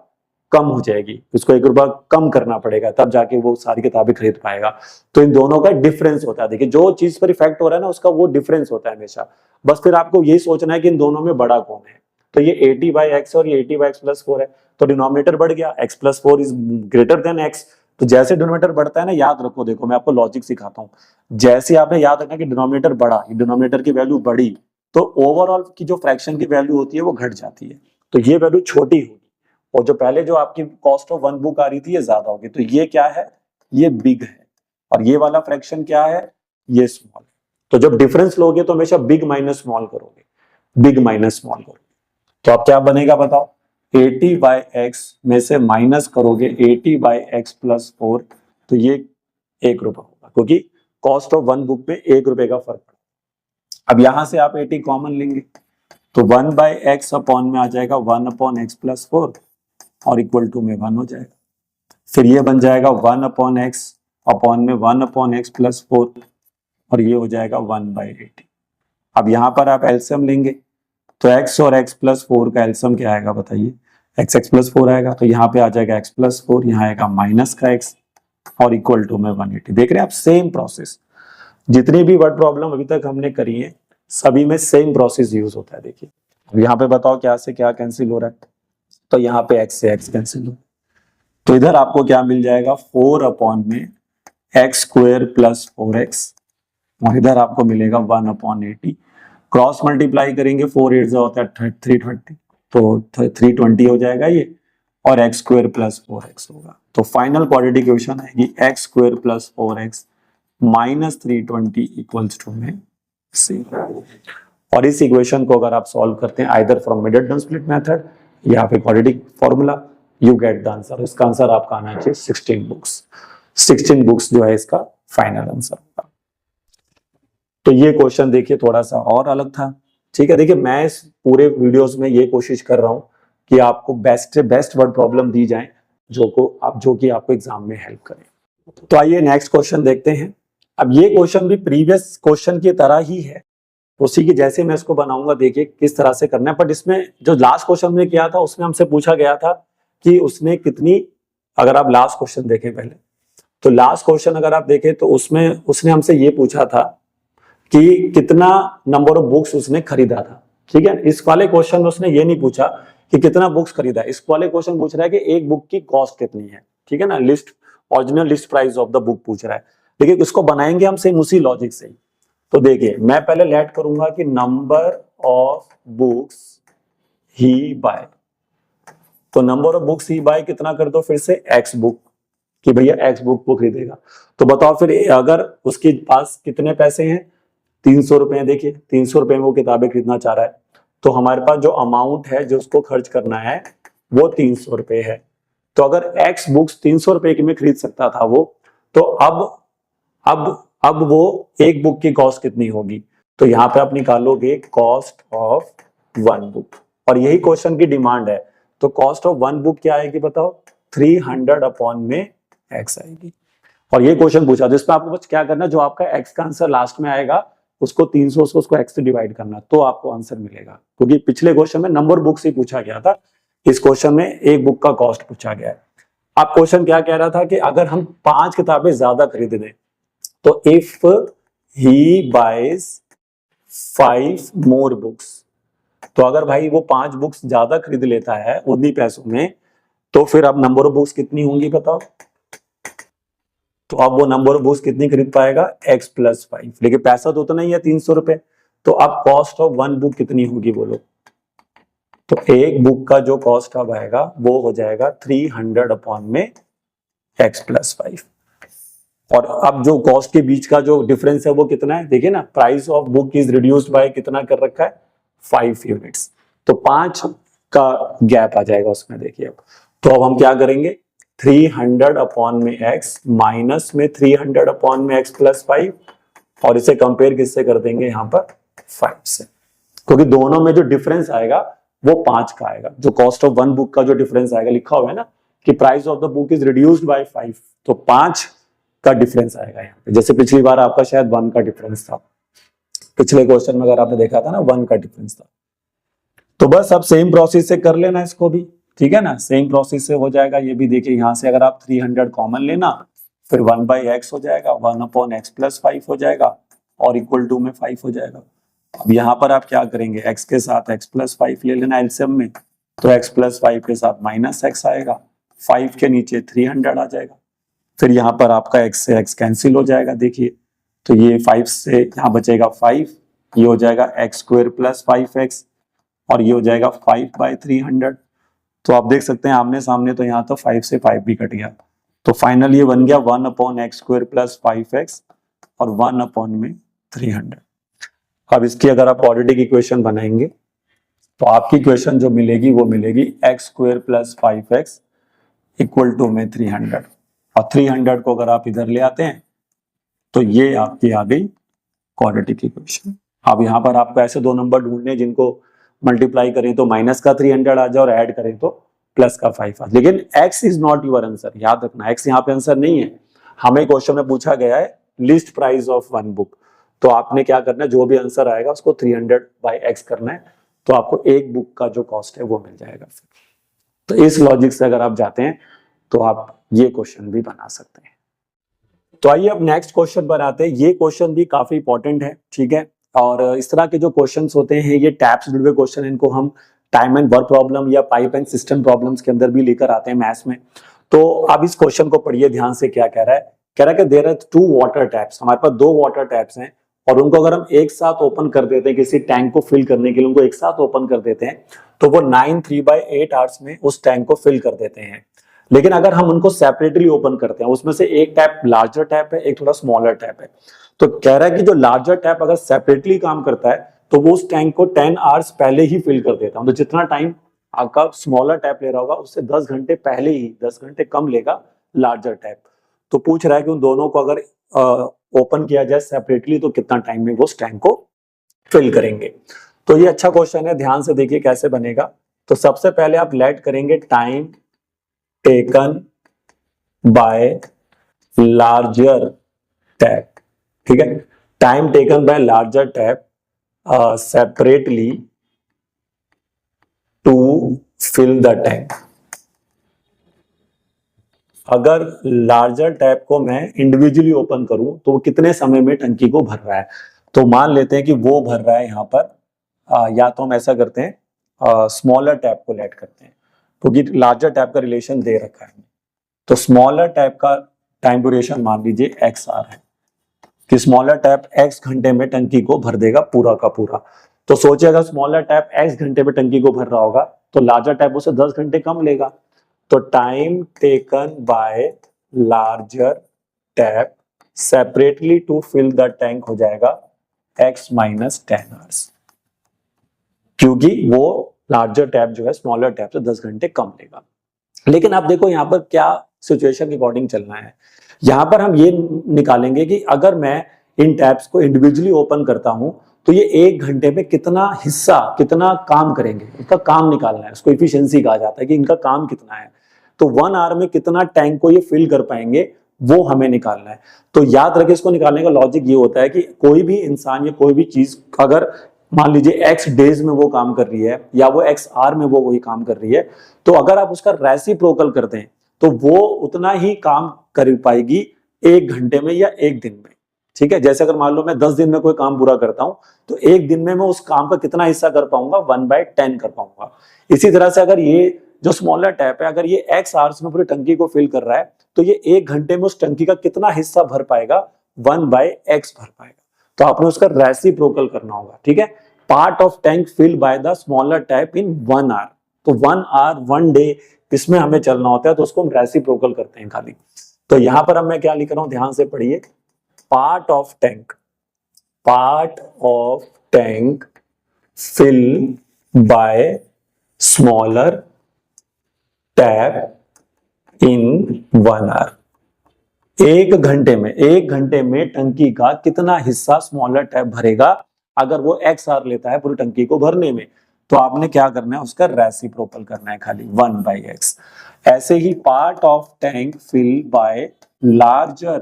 Speaker 1: कम हो जाएगी, उसको 1 रुपया कम करना पड़ेगा तब जाके वो सारी किताबें खरीद पाएगा। तो इन दोनों का डिफरेंस होता है, देखिए जो चीज पर इफेक्ट हो रहा है ना उसका वो डिफरेंस होता है हमेशा। बस फिर आपको यही सोचना है कि इन दोनों में बड़ा कौन है। तो ये 80/x और ये 80/x+4 है, तो डिनोमिनेटर बढ़ गया, x+4 is greater than x। तो जैसे डिनोमिनेटर बढ़ता है ना, याद रखो, देखो मैं आपको लॉजिक सिखाता हूँ, जैसे आपने याद रखना कि डिनोमिनेटर बढ़ा, डिनोमिनेटर की वैल्यू बढ़ी तो ओवरऑल की जो फ्रैक्शन की वैल्यू होती है वो घट जाती है, तो ये वैल्यू छोटी होगी। और जो पहले जो आपकी कॉस्ट ऑफ वन बुक आ रही थी ये ज्यादा होगी, तो ये क्या है, ये बिग है, और ये वाला फ्रैक्शन क्या है, ये स्मॉल है। तो जब डिफरेंस लोगे तो हमेशा बिग माइनस स्मॉल करोगे, बिग माइनस स्मॉल करोगे। तो अब क्या बनेगा बताओ, 80/x में से माइनस करोगे 80/x+4, तो ये 1 रुपया होगा, क्योंकि कॉस्ट ऑफ वन बुक में 1 रुपए का फर्क पड़ा। अब यहां से आप 80 कॉमन लेंगे तो 1/x अपॉन में आ जाएगा 1/x+4 और इक्वल टू में 1 हो जाएगा। फिर ये बन जाएगा 1/x अपॉन में 1/x+4 और ये हो जाएगा 1/80। अब यहां पर आप एलसीएम लेंगे तो x और x+4 का एलसीएम क्या आएगा बताइए, x+4 आएगा, तो यहाँ पे आ जाएगा x+4, यहाँ आएगा माइनस का x और इक्वल टू में 180। देख रहे हैं आप, सेम प्रोसेस, जितनी भी वर्ड प्रॉब्लम अभी तक हमने करी है सभी में सेम प्रोसेस यूज होता है। देखिए अब यहाँ पे बताओ क्या से क्या कैंसिल हो रहा है, तो यहाँ पे x से x कैंसिल हो, तो इधर आपको क्या मिल जाएगा 4 अपॉन में x² + 4x और इधर आपको मिलेगा 1/80। क्रॉस मल्टीप्लाई करेंगे 4 8 होता है 320, तो 320 हो जाएगा ये, और x² + 4x होगा। तो फाइनल क्वाड्रेटिक इक्वेशन आएगी x² + 4x - 320 इक्वल्स टू में C। और इस इक्वेशन को अगर आप सॉल्व करते हैं either from Middleton split method या फिर quadratic formula, you get the answer. इसका आंसर आपका आना चाहिए 16 बुक्स। 16 बुक्स जो है इसका फाइनल आंसर होगा। तो ये क्वेश्चन देखिए थोड़ा सा और अलग था, ठीक है। देखिए मैं इस पूरे वीडियोस में ये कोशिश कर रहा हूं कि आपको बेस्ट से बेस्ट वर्ड प्रॉब्लम दी जाए जो कि आपको एग्जाम में हेल्प करें। तो आइए नेक्स्ट क्वेश्चन देखते हैं। अब ये क्वेश्चन भी प्रीवियस क्वेश्चन की तरह ही है, उसी की जैसे मैं इसको बनाऊंगा, देखिए किस तरह से करना है। बट इसमें जो लास्ट क्वेश्चन में किया था उसमें हमसे पूछा गया था कि उसने कितनी, अगर आप लास्ट क्वेश्चन देखें पहले, तो लास्ट क्वेश्चन अगर आप देखें तो उसमें उसने हमसे ये पूछा था कि कितना नंबर ऑफ बुक्स उसने खरीदा था, ठीक है। इस वाले क्वेश्चन में उसने ये नहीं पूछा कि कितना बुक्स खरीदा, इस वाले क्वेश्चन पूछ रहा है कि एक बुक की कॉस्ट कितनी है, ठीक है ना। List, original list price of the book पूछ रहा है। देखिए इसको बनाएंगे हम सेम उसी लॉजिक से ही। तो देखिए मैं पहले लेट करूंगा कि number of books he buy, तो number of books he buy कितना कर दो फिर से x बुक, कि भैया x बुक को खरीदेगा। तो बताओ फिर अगर उसके पास कितने पैसे हैं, 300 रुपए। देखिए 300 रुपए में वो किताबें खरीदना चाह रहा है, तो हमारे पास जो अमाउंट है जो उसको खर्च करना है वो 300 रुपए है। तो अगर x बुक्स 300 रुपए की में खरीद सकता था वो, तो अब वो एक बुक की कॉस्ट कितनी होगी, तो यहाँ पे आप निकालोगे कॉस्ट ऑफ वन बुक, और यही क्वेश्चन की डिमांड है। तो कॉस्ट ऑफ वन बुक क्या आएगी बताओ, 300 अपॉन में x आएगी। और ये क्वेश्चन पूछा जिसमें आपको बस क्या करना है, जो आपका x का आंसर लास्ट में आएगा उसको 300 से उसको x से डिवाइड करना, तो आपको आंसर मिलेगा। क्योंकि पिछले क्वेश्चन में नंबर बुक से पूछा गया था, इस क्वेश्चन में एक बुक का कॉस्ट पूछा गया है। अब क्वेश्चन क्या कह रहा था कि अगर हम 5 किताबें ज्यादा खरीद दें, तो if he buys 5 more books. तो अगर भाई वो 5 बुक्स ज्यादा खरीद लेता है उन्हीं पैसों में, तो फिर अब नंबर ऑफ बुक्स कितनी होंगी बताओ। तो अब वो नंबर ऑफ बुक्स कितनी खरीद पाएगा, x+5, लेकिन पैसा तो उतना ही है 300 रुपए। तो अब कॉस्ट ऑफ 1 बुक कितनी होगी बोलो। तो एक बुक का जो कॉस्ट अब आएगा वो हो जाएगा 300 अपॉन में x+5। और अब जो कॉस्ट के बीच का जो डिफरेंस है वो कितना है, देखिए ना, price of book is reduced by कितना कर रखा है, 5 यूनिट्स। तो 5 का गैप आ जाएगा उसमें, देखिए अब। तो अब हम क्या करेंगे, 300 अपॉन में x माइनस में 300 अपॉन में x+5, और इसे कंपेयर किससे कर देंगे यहाँ पर, 5 से, क्योंकि दोनों में जो डिफरेंस आएगा वो 5 का आएगा। जो कॉस्ट ऑफ 1 बुक का जो डिफरेंस आएगा, लिखा हुआ है ना कि price of the book is reduced by 5, तो 5 का डिफरेंस आएगा यहाँ पे। जैसे पिछली बार आपका शायद 1 का डिफरेंस था, पिछले क्वेश्चन में अगर आपने देखा था ना 1 का डिफरेंस था। तो बस अब सेम प्रोसेस से कर लेना इसको भी, ठीक है ना, सेम प्रोसेस से हो जाएगा। ये भी देखिए, यहाँ से अगर आप 300 कॉमन लेना, फिर 1/x हो जाएगा, 1/x+5 हो जाएगा, और इक्वल टू में 5 हो जाएगा। अब यहाँ पर आप क्या करेंगे, x के साथ x+5 ले लेना एलसीएम में, तो x+5 के साथ -x आएगा, 5 के नीचे 300 आ जाएगा। फिर यहाँ पर आपका x से x कैंसिल हो जाएगा, देखिए, तो ये 5 से यहाँ बचेगा 5, ये हो जाएगा x² + 5x, और ये हो जाएगा 5/300। तो आप देख सकते हैं आमने सामने, तो यहाँ तो 5 से 5 भी कट गया। तो फाइनल ये बन गया 1/x² + 5x और 1/300। अब इसकी अगर आप क्वाड्रेटिक इक्वेशन बनाएंगे तो आपकी इक्वेशन जो मिलेगी वो मिलेगी x² + 5x इक्वल टू में 300, और 300 को अगर आप इधर ले आते हैं तो ये आपकी आ गई क्वाड्रेटिक इक्वेशन। अब यहाँ पर आपको ऐसे दो नंबर ढूंढने हैं जिनको मल्टीप्लाई करें तो माइनस का 300 आ जाए और ऐड करें तो प्लस का 5 आ जाए। लेकिन x is not your answer, याद रखना x यहाँ पे आंसर नहीं है। हमें क्वेश्चन में पूछा गया है लिस्ट प्राइस ऑफ 1 बुक, तो आपने क्या करना है, जो भी आंसर आएगा उसको 300/x करना है, तो आपको एक बुक का जो कॉस्ट है वो मिल जाएगा। तो इस लॉजिक से अगर आप जाते हैं तो आप ये क्वेश्चन भी बना सकते हैं। तो आइए अब नेक्स्ट क्वेश्चन पर आते हैं। ये क्वेश्चन भी काफी इंपॉर्टेंट है, ठीक है, और इस तरह के जो क्वेश्चंस होते हैं ये टैप्स जुड़े हुए क्वेश्चन, इनको हम टाइम एंड वर्क प्रॉब्लम या पाइप एंड सिस्टम प्रॉब्लम्स के अंदर भी लेकर आते हैं मैथ्स में। तो अब इस क्वेश्चन को पढ़िए ध्यान से, क्या कह रहा है, कह रहा है कि देयर आर 2 वाटर टैप्स, हमारे पास 2 वाटर टैप्स हैं, और उनको अगर हम एक साथ ओपन कर देते हैं, किसी टैंक को फिल करने के लिए उनको एक साथ ओपन कर देते हैं, तो वो 9 3/8 आवर्स में उस टैंक को फिल कर देते हैं। लेकिन अगर हम उनको सेपरेटली ओपन करते हैं, उसमें से एक टैप लार्जर टैप है, एक थोड़ा स्मॉलर टैप है, तो कह रहा है कि जो लार्जर टैप अगर सेपरेटली काम करता है तो वो उस टैंक को 10 आवर्स पहले ही फिल कर देता है। तो जितना टाइम आपका स्मॉलर टैप ले रहा होगा उससे 10 घंटे पहले ही, 10 घंटे कम लेगा लार्जर टैप। तो पूछ रहा है कि उन दोनों को अगर ओपन किया जाए सेपरेटली तो कितना टाइम में वो उस टैंक को फिल करेंगे। तो ये अच्छा क्वेश्चन है, ध्यान से देखिए कैसे बनेगा। तो सबसे पहले आप लेट करेंगे time taken by larger tap, ठीक है, time taken by larger tap separately to fill the tank. अगर लार्जर टैप को मैं इंडिविजुअली ओपन करूं तो वो कितने समय में टंकी को भर रहा है। तो मान लेते हैं कि वो भर रहा है यहाँ पर, या तो हम ऐसा करते हैं स्मॉलर टैप को लेट करते हैं, क्योंकि लार्जर टैप का रिलेशन दे रखा है। तो स्मॉलर टैप का टाइम ड्यूरेशन मान लीजिए XR है, कि स्मॉलर टैप x घंटे में टंकी को भर देगा पूरा का पूरा। तो सोचिए अगर स्मॉलर टैप x घंटे में टंकी को भर रहा होगा तो लार्जर टैप उसे 10 घंटे कम लेगा। तो time taken by larger tap separately to fill the tank हो जाएगा x - 10 आवर्स, क्योंकि वो लार्जर टैप जो है स्मॉलर टैप से 10 घंटे कम लेगा। लेकिन आप देखो यहाँ पर क्या सिचुएशन के अकॉर्डिंग चलना है। यहाँ पर हम ये निकालेंगे कि अगर मैं इन टैप्स को इंडिविजुअली ओपन करता हूं तो ये 1 घंटे में कितना हिस्सा, कितना काम करेंगे, इसका काम निकालना है। उसको इफिशिएंसी कहा जाता है कि इनका काम कितना है। तो 1 आवर में कितना टैंक को ये फिल कर पाएंगे वो हमें निकालना है। तो याद रखें, इसको निकालने का लॉजिक ये होता है कि कोई भी इंसान या कोई भी चीज अगर मान लीजिए x डेज में वो काम कर रही है या वो x आवर में वो वही काम कर रही है, तो अगर आप उसका रेसिप्रोकल कर दें तो वो उतना ही काम कर पाएगी 1 घंटे में या 1 दिन में। ठीक है, जैसे अगर मान लो मैं 10 दिन में कोई काम पूरा करता हूं तो एक दिन में मैं उस काम का कितना हिस्सा कर पाऊंगा, 1/10 कर पाऊंगा। इसी तरह से अगर ये जो स्मॉलर टैप है, अगर ये x आवर्स में पूरी टंकी को फिल कर रहा है तो ये 1 घंटे में उस टंकी का कितना हिस्सा भर पाएगा, 1/x भर पाएगा। तो आपने उसका रेसिप्रोकल करना होगा। ठीक है, part of tank fill by the smaller tap in 1 hour. तो 1 आवर 1 डे इसमें हमें चलना होता है, तो उसको हम रेसिप्रोकल करते हैं खाली। तो यहां पर अब मैं क्या लिख रहा हूं, ध्यान से पढ़िए, part of tank fill by smaller tap in 1 hour. एक घंटे में टंकी का कितना हिस्सा स्मॉलर टैप भरेगा अगर वो x आवर लेता है पूरी टंकी को भरने में। तो आपने क्या करना है, उसका रेसिप्रोकल करना है खाली, 1/x। ऐसे ही part of tank fill by larger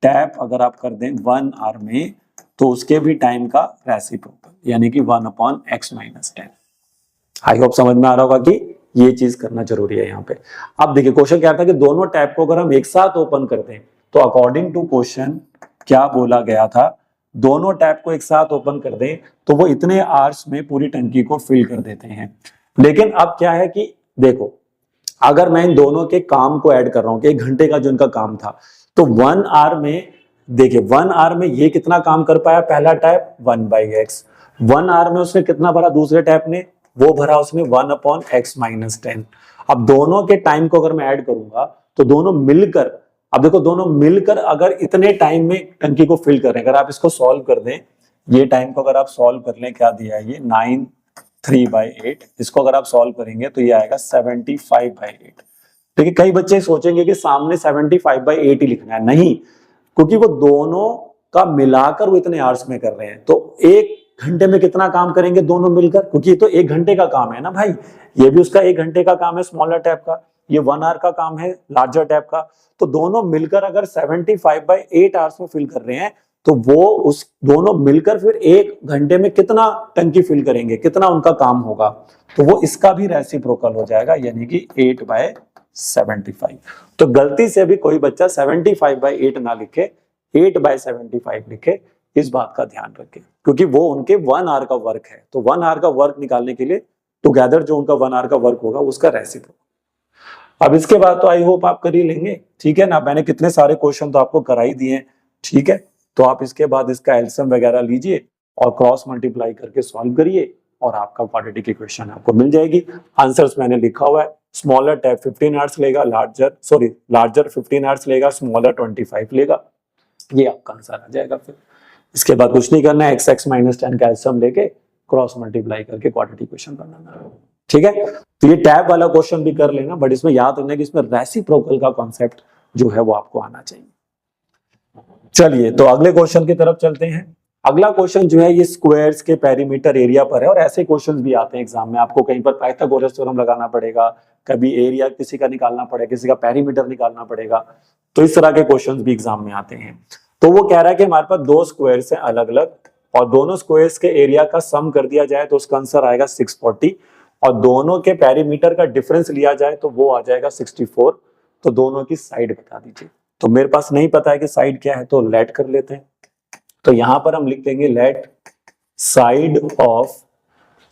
Speaker 1: tap अगर आप कर दें 1 आवर में, तो उसके भी टाइम का रेसिप्रोकल यानी कि 1/x-10। आई होप समझ में आ रहा होगा कि ये चीज करना जरूरी है यहाँ पे। अब देखिए क्वेश्चन क्या था कि दोनों टैप को अगर हम एक साथ ओपन करते हैं, तो अकॉर्डिंग टू क्वेश्चन क्या बोला गया था, दोनों टैप को एक साथ ओपन कर दें तो वो इतने आवर्स में पूरी टंकी को फिल कर देते हैं। लेकिन अब क्या है कि देखो, अगर मैं इन दोनों के काम को ऐड कर रहा हूं कि 1 घंटे का जो इनका काम था, तो 1 आवर में देखिए 1 आवर में ये कितना काम कर पाया, पहला टैप 1/x। 1 आवर में उसने कितना भरा, दूसरे टैप ने वो भरा उसने 1/x-10। अब दोनों के टाइम को अगर मैं ऐड करूंगा तो दोनों मिलकर, अब देखो दोनों मिलकर अगर इतने टाइम में टंकी को फिल कर रहे हैं, अगर आप इसको सॉल्व कर दें, ये टाइम को अगर आप सॉल्व कर लें, क्या दिया है ये 9/3/8, इसको अगर आप सॉल्व करेंगे तो ये आएगा 75/8। देखिए कई बच्चे सोचेंगे कि सामने 75/8 ही लिखना है, नहीं, क्योंकि वो दोनों का मिलाकर वो इतने आवर्स में कर रहे हैं। तो 1 घंटे में कितना काम करेंगे दोनों मिलकर, क्योंकि ये तो 1 घंटे का काम है ना भाई, ये भी उसका 1 घंटे का काम है स्मॉलर टैप का, ये 1 आवर का काम है लार्जर टैप का। तो दोनों मिलकर अगर 75/8 आवर्स में फिल कर रहे हैं, तो वो उस दोनों मिलकर फिर 1 घंटे में कितना टंकी फिल करेंगे, कितना उनका काम होगा, तो वो इसका भी रेसिप्रोकल हो जाएगा, यानी कि 8/75। तो गलती से भी कोई बच्चा 75/8 ना लिखे, 8/75 लिखे, इस बात का ध्यान रखें, क्योंकि वो उनके 1 आवर का वर्क है। तो 1 आवर का वर्क निकालने के लिए टुगेदर जो उनका 1 आवर का वर्क होगा उसका रेसिप्रोकल। अब इसके बाद तो आई होप आप कर ही लेंगे, ठीक है ना। मैंने कितने सारे क्वेश्चन तो आपको करा ही दिए, ठीक है। तो आप इसके बाद इसका एलसीएम वगैरह लीजिए और क्रॉस मल्टीप्लाई करके सॉल्व करिए और आपका क्वाड्रेटिक इक्वेशन आपको मिल जाएगी। आंसर्स मैंने लिखा हुआ है, स्मॉलर टैप 15 आवर्स लेगा, लार्जर 15 आवर्स लेगा, स्मॉलर 25 लेगा, ये आपका आंसर आ जाएगा। फिर इसके बाद कुछ नहीं करना है, x(x-10) का एलसीएम लेके क्रॉस मल्टीप्लाई करके क्वाड्रेटिक इक्वेशन बनाना, ठीक है। तो ये टैब वाला क्वेश्चन भी कर लेना, बट इसमें याद रखना कि इसमें रेसिप्रोकल का कॉन्सेप्ट जो है वो आपको आना चाहिए। चलिए तो अगले क्वेश्चन की तरफ चलते हैं। अगला क्वेश्चन जो है ये स्क्वायर्स के पेरीमीटर एरिया पर है, और ऐसे क्वेश्चंस भी आते हैं एग्जाम में, आपको कहीं पर पाइथागोरस थ्योरम लगाना पड़ेगा, कभी एरिया किसी का निकालना पड़ेगा, किसी का पेरीमीटर निकालना पड़ेगा। तो इस तरह के क्वेश्चंस भी एग्जाम में आते हैं। तो वो कह रहा है कि हमारे पास 2 स्क्वायर्स हैं अलग अलग, और दोनों स्क्वायर्स के एरिया का सम कर दिया जाए तो उसका आंसर आएगा 640, और दोनों के पेरीमीटर का डिफरेंस लिया जाए तो वो आ जाएगा 64। तो दोनों की साइड बता दीजिए। तो मेरे पास नहीं पता है कि साइड क्या है, तो लेट कर लेते हैं। तो यहां पर हम लिख देंगे let side of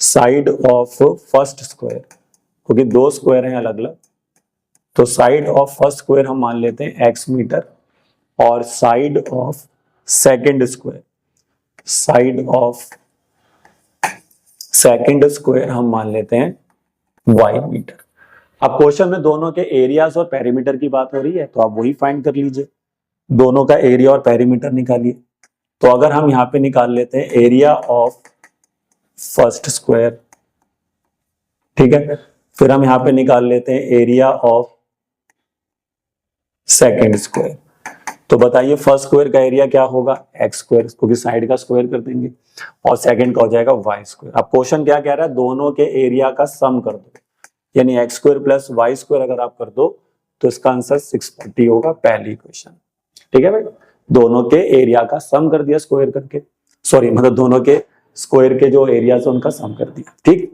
Speaker 1: first square, क्योंकि 2 स्क्वायर हैं अलग अलग। तो साइड ऑफ फर्स्ट स्क्वायर हम मान लेते हैं x मीटर, और साइड ऑफ सेकंड स्क्वायर हम मान लेते हैं y मीटर। अब क्वेश्चन में दोनों के एरियाज और पेरीमीटर की बात हो रही है, तो आप वही फाइंड कर लीजिए, दोनों का एरिया और पेरीमीटर निकालिए। तो अगर हम यहां पे निकाल लेते हैं एरिया ऑफ फर्स्ट स्क्वायर, ठीक है, फिर हम यहां पे निकाल लेते हैं एरिया ऑफ सेकंड स्क्वायर। तो बताइए फर्स्ट स्क्वायर का एरिया क्या होगा, x स्क्वायर, क्योंकि साइड का स्क्वायर कर देंगे, और सेकंड का हो जाएगा y स्क्वायर। अब क्वेश्चन क्या कह रहा है, दोनों के एरिया का सम कर दो, यानी x square plus y square अगर आप कर दो तो इसका आंसर 640 होगा, पहली इक्वेशन, ठीक है भाई। दोनों के एरिया का सम कर दिया स्क्वायर करके, मतलब दोनों के स्क्वायर के जो एरिया है उनका सम कर दिया, ठीक।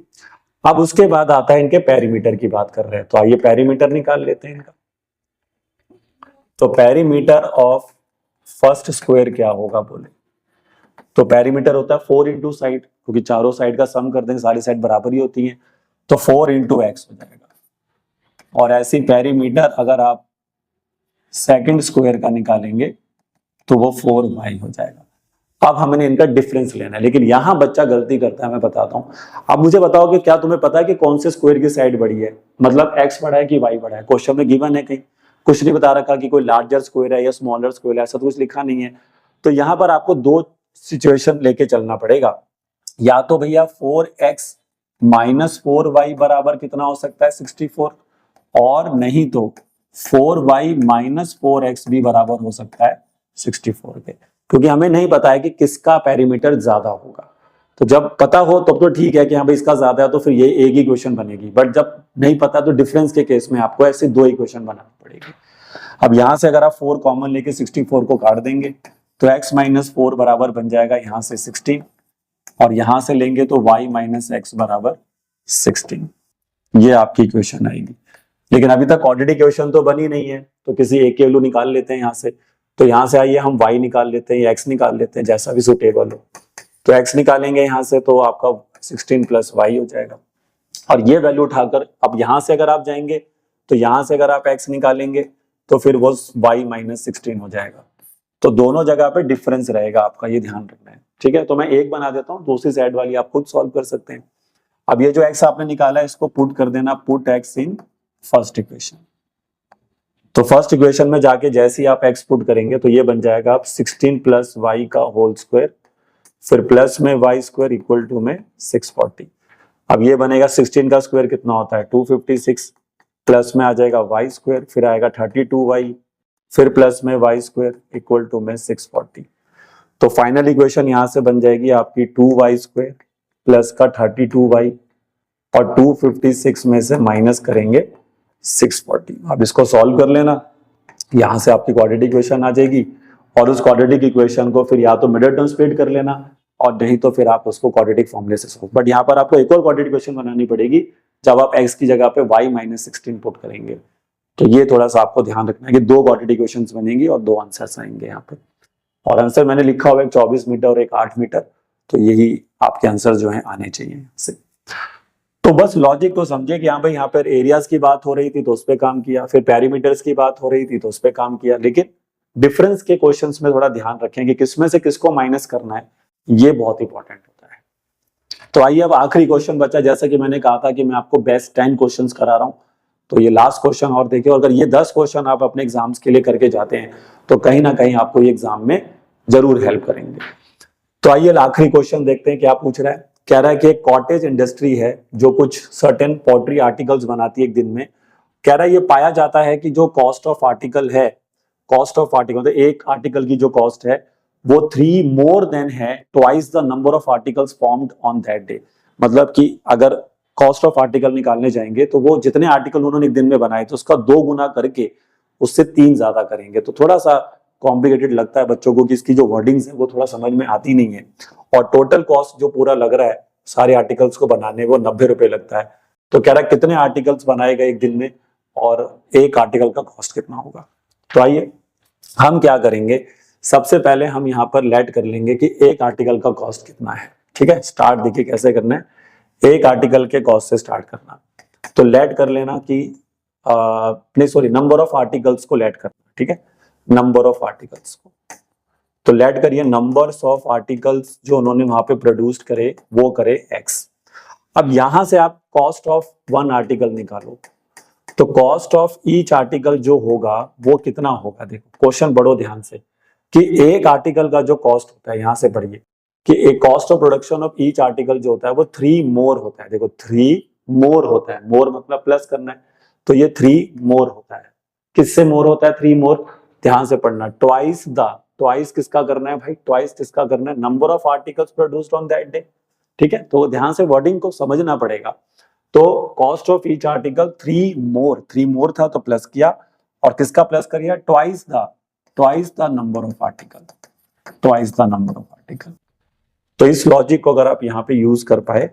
Speaker 1: अब उसके बाद आता है इनके पेरीमीटर की बात कर रहे हैं, तो आइए पेरीमीटर निकाल लेते हैं इनका। तो पेरीमीटर ऑफ फर्स्ट स्क्वायर क्या होगा बोले, तो पेरीमीटर होता है 4 इंटू साइड, क्योंकि चारों साइड का सम कर देंगे, सारी साइड बराबर ही होती है, तो 4 इंटू एक्स हो जाएगा। और ऐसी पेरीमीटर अगर आप सेकंड स्क्वायर का निकालेंगे तो वो 4y हो जाएगा। अब हमने इनका डिफरेंस लेना है, लेकिन यहां बच्चा गलती करता है, मैं बताता हूं। अब मुझे बताओ कि क्या तुम्हें पता है कि कौन से स्क्वायर की साइड बड़ी है, मतलब x बड़ा है कि y बड़ा है? क्वेश्चन में गिवन है, कहीं कुछ नहीं बता रखा कि कोई लार्जर स्क्वायर है या स्मॉलर स्क्वायर है, ऐसा तो कुछ लिखा नहीं है। तो यहां पर आपको दो सिचुएशन लेके चलना पड़ेगा, या तो भैया 4x माइनस 4y बराबर कितना हो सकता है 64, और नहीं तो 4y माइनस 4x भी बराबर हो सकता है 64 के, क्योंकि हमें नहीं पता है कि किसका पेरीमीटर ज्यादा होगा। तो जब पता हो तब तो ठीक है कि हाँ भाई इसका ज्यादा है, तो फिर ये एक ही इक्वेशन बनेगी, बट जब नहीं पता तो डिफरेंस के केस में आपको ऐसे दो इक्वेशन बनानी पड़ेगी। अब यहां से अगर आप 4 कॉमन लेके 64 को काट देंगे तो x माइनस 4 बराबर बन जाएगा यहां से 16, और यहां से लेंगे तो y माइनस एक्स बराबर 16, ये आपकी इक्वेशन आएगी। लेकिन अभी तक क्वाड्रेटिक इक्वेशन तो बनी नहीं है, तो किसी एक के वैल्यू निकाल लेते हैं यहाँ से। तो यहाँ से आइए हम y निकाल लेते हैं या x निकाल लेते हैं, जैसा भी सुटेबल हो। तो x निकालेंगे यहाँ से तो आपका 16 प्लस y हो जाएगा, और ये वैल्यू उठाकर अब यहाँ से अगर आप जाएंगे तो यहाँ से अगर आप x निकालेंगे तो फिर वो y माइनस 16 हो जाएगा। तो दोनों जगह पे डिफरेंस रहेगा आपका, ये ध्यान रखना है, ठीक है। तो मैं एक बना देता हूँ, दूसरी साइड वाली आप खुद सॉल्व कर सकते हैं। अब ये जो x आपने निकाला है इसको पुट कर देना, put x in first equation. तो फर्स्ट इक्वेशन में जाके जैसे ही आप x पुट करेंगे तो ये बन जाएगा आप 16 प्लस y का होल स्क्वायर, फिर प्लस में y स्क्वायर इक्वल टू में 640। अब ये बनेगा 16 का स्क्वायर कितना होता है 256, प्लस में आ जाएगा y स्क्वायर, फिर आएगा 32y, फिर प्लस में y स्क्वायर इक्वल टू में 640। तो फाइनल इक्वेशन यहां से बन जाएगी आपकी 2y स्क्वायर प्लस का 32y, और 256 में से माइनस करेंगे 640। अब इसको सॉल्व कर लेना, यहां से आपकी क्वाड्रेटिक इक्वेशन आ जाएगी, और उस क्वाड्रेटिक इक्वेशन को फिर या तो मिडिल टर्म स्प्लिट कर लेना, और नहीं तो फिर आप उसको क्वाड्रेटिक फॉर्मूले से सॉल्व। बट यहाँ पर आपको एक और क्वाड्रेटिक इक्वेशन बनानी पड़ेगी जब आप x की जगह पे y माइनस 16 पुट करेंगे। तो ये थोड़ा सा आपको ध्यान रखना है कि दो क्वाड्रेटिक इक्वेशंस बनेंगी और दो आंसर्स आएंगे यहाँ पे, और आंसर मैंने लिखा हुआ है 24 मीटर और एक 8 मीटर, तो यही आपके आंसर जो है आने चाहिए यहाँ से। तो बस लॉजिक को समझे कि हाँ भाई यहाँ पर एरियाज की बात हो रही थी तो उस पर काम किया, फिर पेरीमीटर्स की बात हो रही थी तो उस पर काम किया, लेकिन डिफरेंस के क्वेश्चंस में थोड़ा ध्यान रखें कि किसमें से किसको माइनस करना है, ये बहुत इंपॉर्टेंट होता है। तो आइए अब आखिरी क्वेश्चन बचा, जैसा कि मैंने कहा था कि मैं आपको बेस्ट 10 क्वेश्चन करा रहा हूँ, तो ये लास्ट क्वेश्चन और देखिए, अगर ये 10 क्वेश्चन आप अपने एग्जाम्स के लिए करके जाते हैं तो कहीं ना कहीं आपको ये एग्जाम में जरूर हेल्प करेंगे। तो आइए आखिरी क्वेश्चन देखते हैं क्या पूछ रहा है। कह रहा है कि एक कॉटेज इंडस्ट्री है जो कुछ सर्टेन पॉटरी आर्टिकल्स बनाती है एक दिन में। कह रहा है ये पाया जाता है कि जो कॉस्ट ऑफ आर्टिकल है, कॉस्ट ऑफ आर्टिकल तो एक आर्टिकल की जो कॉस्ट है वो 3 मोर देन है twice the number of articles formed on that day. मतलब कि अगर कॉस्ट ऑफ आर्टिकल निकालने जाएंगे तो वो जितने आर्टिकल उन्होंने एक दिन में बनाए तो उसका 2 गुना करके उससे 3 ज्यादा करेंगे। तो थोड़ा सा कॉम्प्लिकेटेड लगता है बच्चों को कि इसकी जो वर्डिंग्स है वो थोड़ा समझ में आती नहीं है, और टोटल कॉस्ट जो पूरा लग रहा है सारे आर्टिकल्स को बनाने वो 90 रुपए लगता है। तो कह रहा है कितने आर्टिकल्स बनाए गए एक दिन में और एक आर्टिकल का कॉस्ट कितना होगा। तो आइए हम क्या करेंगे, सबसे पहले हम यहाँ पर लेट कर लेंगे कि एक आर्टिकल का कॉस्ट कितना है। ठीक है, स्टार्ट देखिए कैसे करना है, एक आर्टिकल के कॉस्ट से स्टार्ट करना। तो लेट कर लेना कि नंबर ऑफ आर्टिकल्स को लेट करना। ठीक है, नंबर ऑफ आर्टिकल्स को तो लेट करिए, नंबर्स ऑफ आर्टिकल्स जो उन्होंने वहां पे प्रोड्यूस करे वो करे x। अब यहां से आप कॉस्ट ऑफ 1 आर्टिकल निकालो, तो कॉस्ट ऑफ ईच आर्टिकल जो होगा वो कितना होगा। देखो क्वेश्चन पढ़ो ध्यान से कि एक आर्टिकल का जो कॉस्ट होता है, यहां से पढ़िए कि एक cost of production of each article जो होता है वो 3 मोर होता है। देखो 3 मोर होता है, मोर मतलब प्लस करना है, तो ये 3 मोर होता है। किससे मोर होता है 3 मोर, ध्यान से पढ़ना, ट्वाइस द, ट्वाइस किसका करना है भाई, ट्वाइस किसका करना है, number of articles produced on that day. ठीक है, तो ध्यान से वर्डिंग को समझना पड़ेगा। तो कॉस्ट ऑफ ईच आर्टिकल 3 मोर था तो प्लस किया, और किसका प्लस करिए, twice the number of article, twice the number of article. तो इस लॉजिक को अगर आप यहाँ पे यूज कर पाए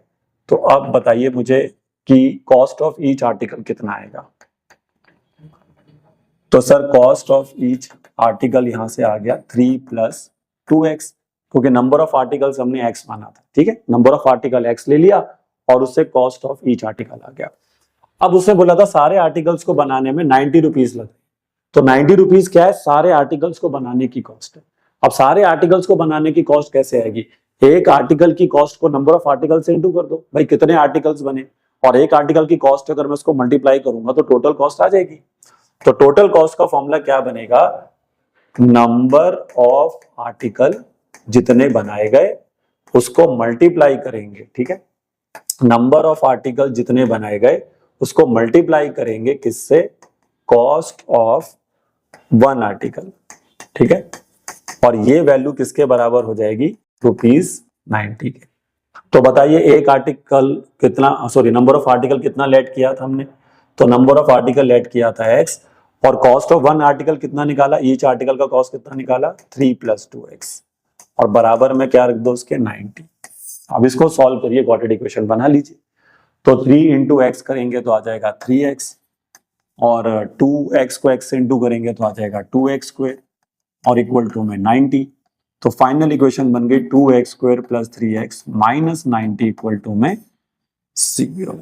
Speaker 1: तो अब बताइए मुझे कि कॉस्ट ऑफ ईच आर्टिकल कितना आएगा। तो sir cost of each article यहां से आ गया 3 + 2x, क्योंकि नंबर ऑफ आर्टिकल्स हमने x माना था, ठीक है, नंबर ऑफ आर्टिकल x ले लिया और उससे कॉस्ट ऑफ ईच आर्टिकल आ गया। अब उसने बोला था सारे आर्टिकल्स को बनाने में 90 रुपीज लगे, तो 90 रुपीज क्या है, सारे आर्टिकल्स को बनाने की कॉस्ट है। अब सारे आर्टिकल्स को बनाने की कॉस्ट कैसे आएगी, एक आर्टिकल की कॉस्ट को नंबर ऑफ आर्टिकल से इंटू कर दो, भाई कितने आर्टिकल्स बने, और एक आर्टिकल की कॉस्ट अगर मैं उसको मल्टीप्लाई करूंगा तो टोटल कॉस्ट आ जाएगी। तो टोटल कॉस्ट का फॉर्मूला क्या बनेगा, नंबर ऑफ आर्टिकल जितने बनाए गए उसको मल्टीप्लाई करेंगे, ठीक है, नंबर ऑफ आर्टिकल जितने बनाए गए उसको मल्टीप्लाई करेंगे किससे, कॉस्ट ऑफ वन आर्टिकल, ठीक है, और ये वैल्यू किसके बराबर हो जाएगी, ₹90 के। तो बताइए एक आर्टिकल कितना, सॉरी नंबर ऑफ आर्टिकल कितना लेट किया था हमने, तो नंबर ऑफ आर्टिकल लेट किया था x, और कॉस्ट ऑफ वन आर्टिकल कितना निकाला, ईच आर्टिकल का कॉस्ट कितना निकाला, 3 + 2x, और बराबर में क्या रख दो उसके 90। अब इसको सॉल्व करिए, क्वाड्रेटिक इक्वेशन बना लीजिए। तो 3 × x करेंगे तो आ जाएगा 3x, और 2x को x से इंटू करेंगे तो आ जाएगा 2x² और इक्वल टू में 90। तो फाइनल इक्वेशन बन गई 2x² + 3x - 90 इक्वल टू में 0।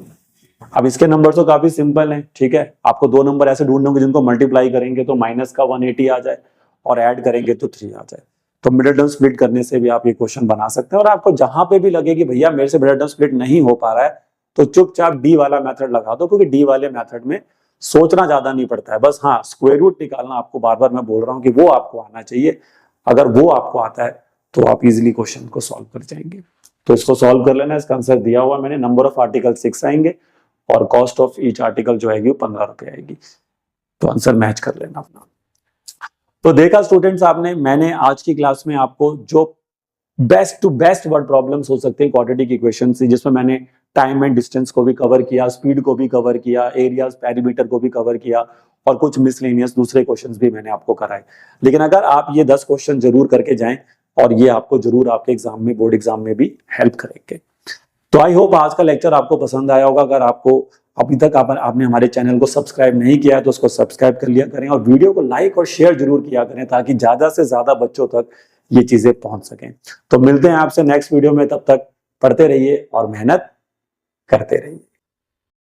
Speaker 1: अब इसके नंबर तो काफी सिंपल हैं, ठीक है, आपको दो नंबर ऐसे ढूंढने होंगे जिनको मल्टीप्लाई करेंगे तो माइनस का 180 आ जाए और ऐड करेंगे तो 3 आ जाए। तो मिडिल टर्म स्प्लिट करने से भी आप ये क्वेश्चन बना सकते हैं, और आपको जहां पे भी लगे कि भैया मेरे से मिडिल टर्म स्प्लिट नहीं हो पा रहा है तो चुपचाप डी वाला मेथड लगा दो, क्योंकि डी वाले मेथड में सोचना ज्यादा नहीं पड़ता है, बस हाँ स्क्वायर रूट निकालना आपको बार बार मैं बोल रहा हूँ कि वो आपको आना चाहिए। अगर वो आपको आता है तो आप इजिली क्वेश्चन को सॉल्व कर जाएंगे। तो इसको सॉल्व कर लेना, इसका आंसर दिया हुआ मैंने, नंबर ऑफ आर्टिकल 6 आएंगे और कॉस्ट ऑफ ईच आर्टिकल जो आएगी वो 15 रुपए आएगी। तो आंसर मैच कर लेना अपना। तो देखा स्टूडेंट्स आपने, मैंने आज की क्लास में आपको जो best to best word problems हो सकते हैं क्वाड्रेटिक इक्वेशन से, जिसमें मैंने टाइम एंड डिस्टेंस को भी कवर किया, स्पीड को भी कवर किया, एरियाज पेरीमीटर को भी कवर किया, और कुछ मिसलेनियस दूसरे क्वेश्चंस भी मैंने आपको कराए। लेकिन अगर आप ये 10 क्वेश्चन जरूर करके जाएं, और ये आपको जरूर आपके एग्जाम में, बोर्ड एग्जाम में भी हेल्प करेंगे। तो आई होप आज का लेक्चर आपको पसंद आया होगा। अगर आपको अभी तक आपने हमारे चैनल को सब्सक्राइब नहीं किया है तो उसको सब्सक्राइब कर लिया करें, और वीडियो को लाइक और शेयर जरूर किया करें, ताकि ज्यादा से ज्यादा बच्चों तक ये चीजें पहुंच सकें। तो मिलते हैं आपसे नेक्स्ट वीडियो में, तब तक पढ़ते रहिए और मेहनत करते रहिए।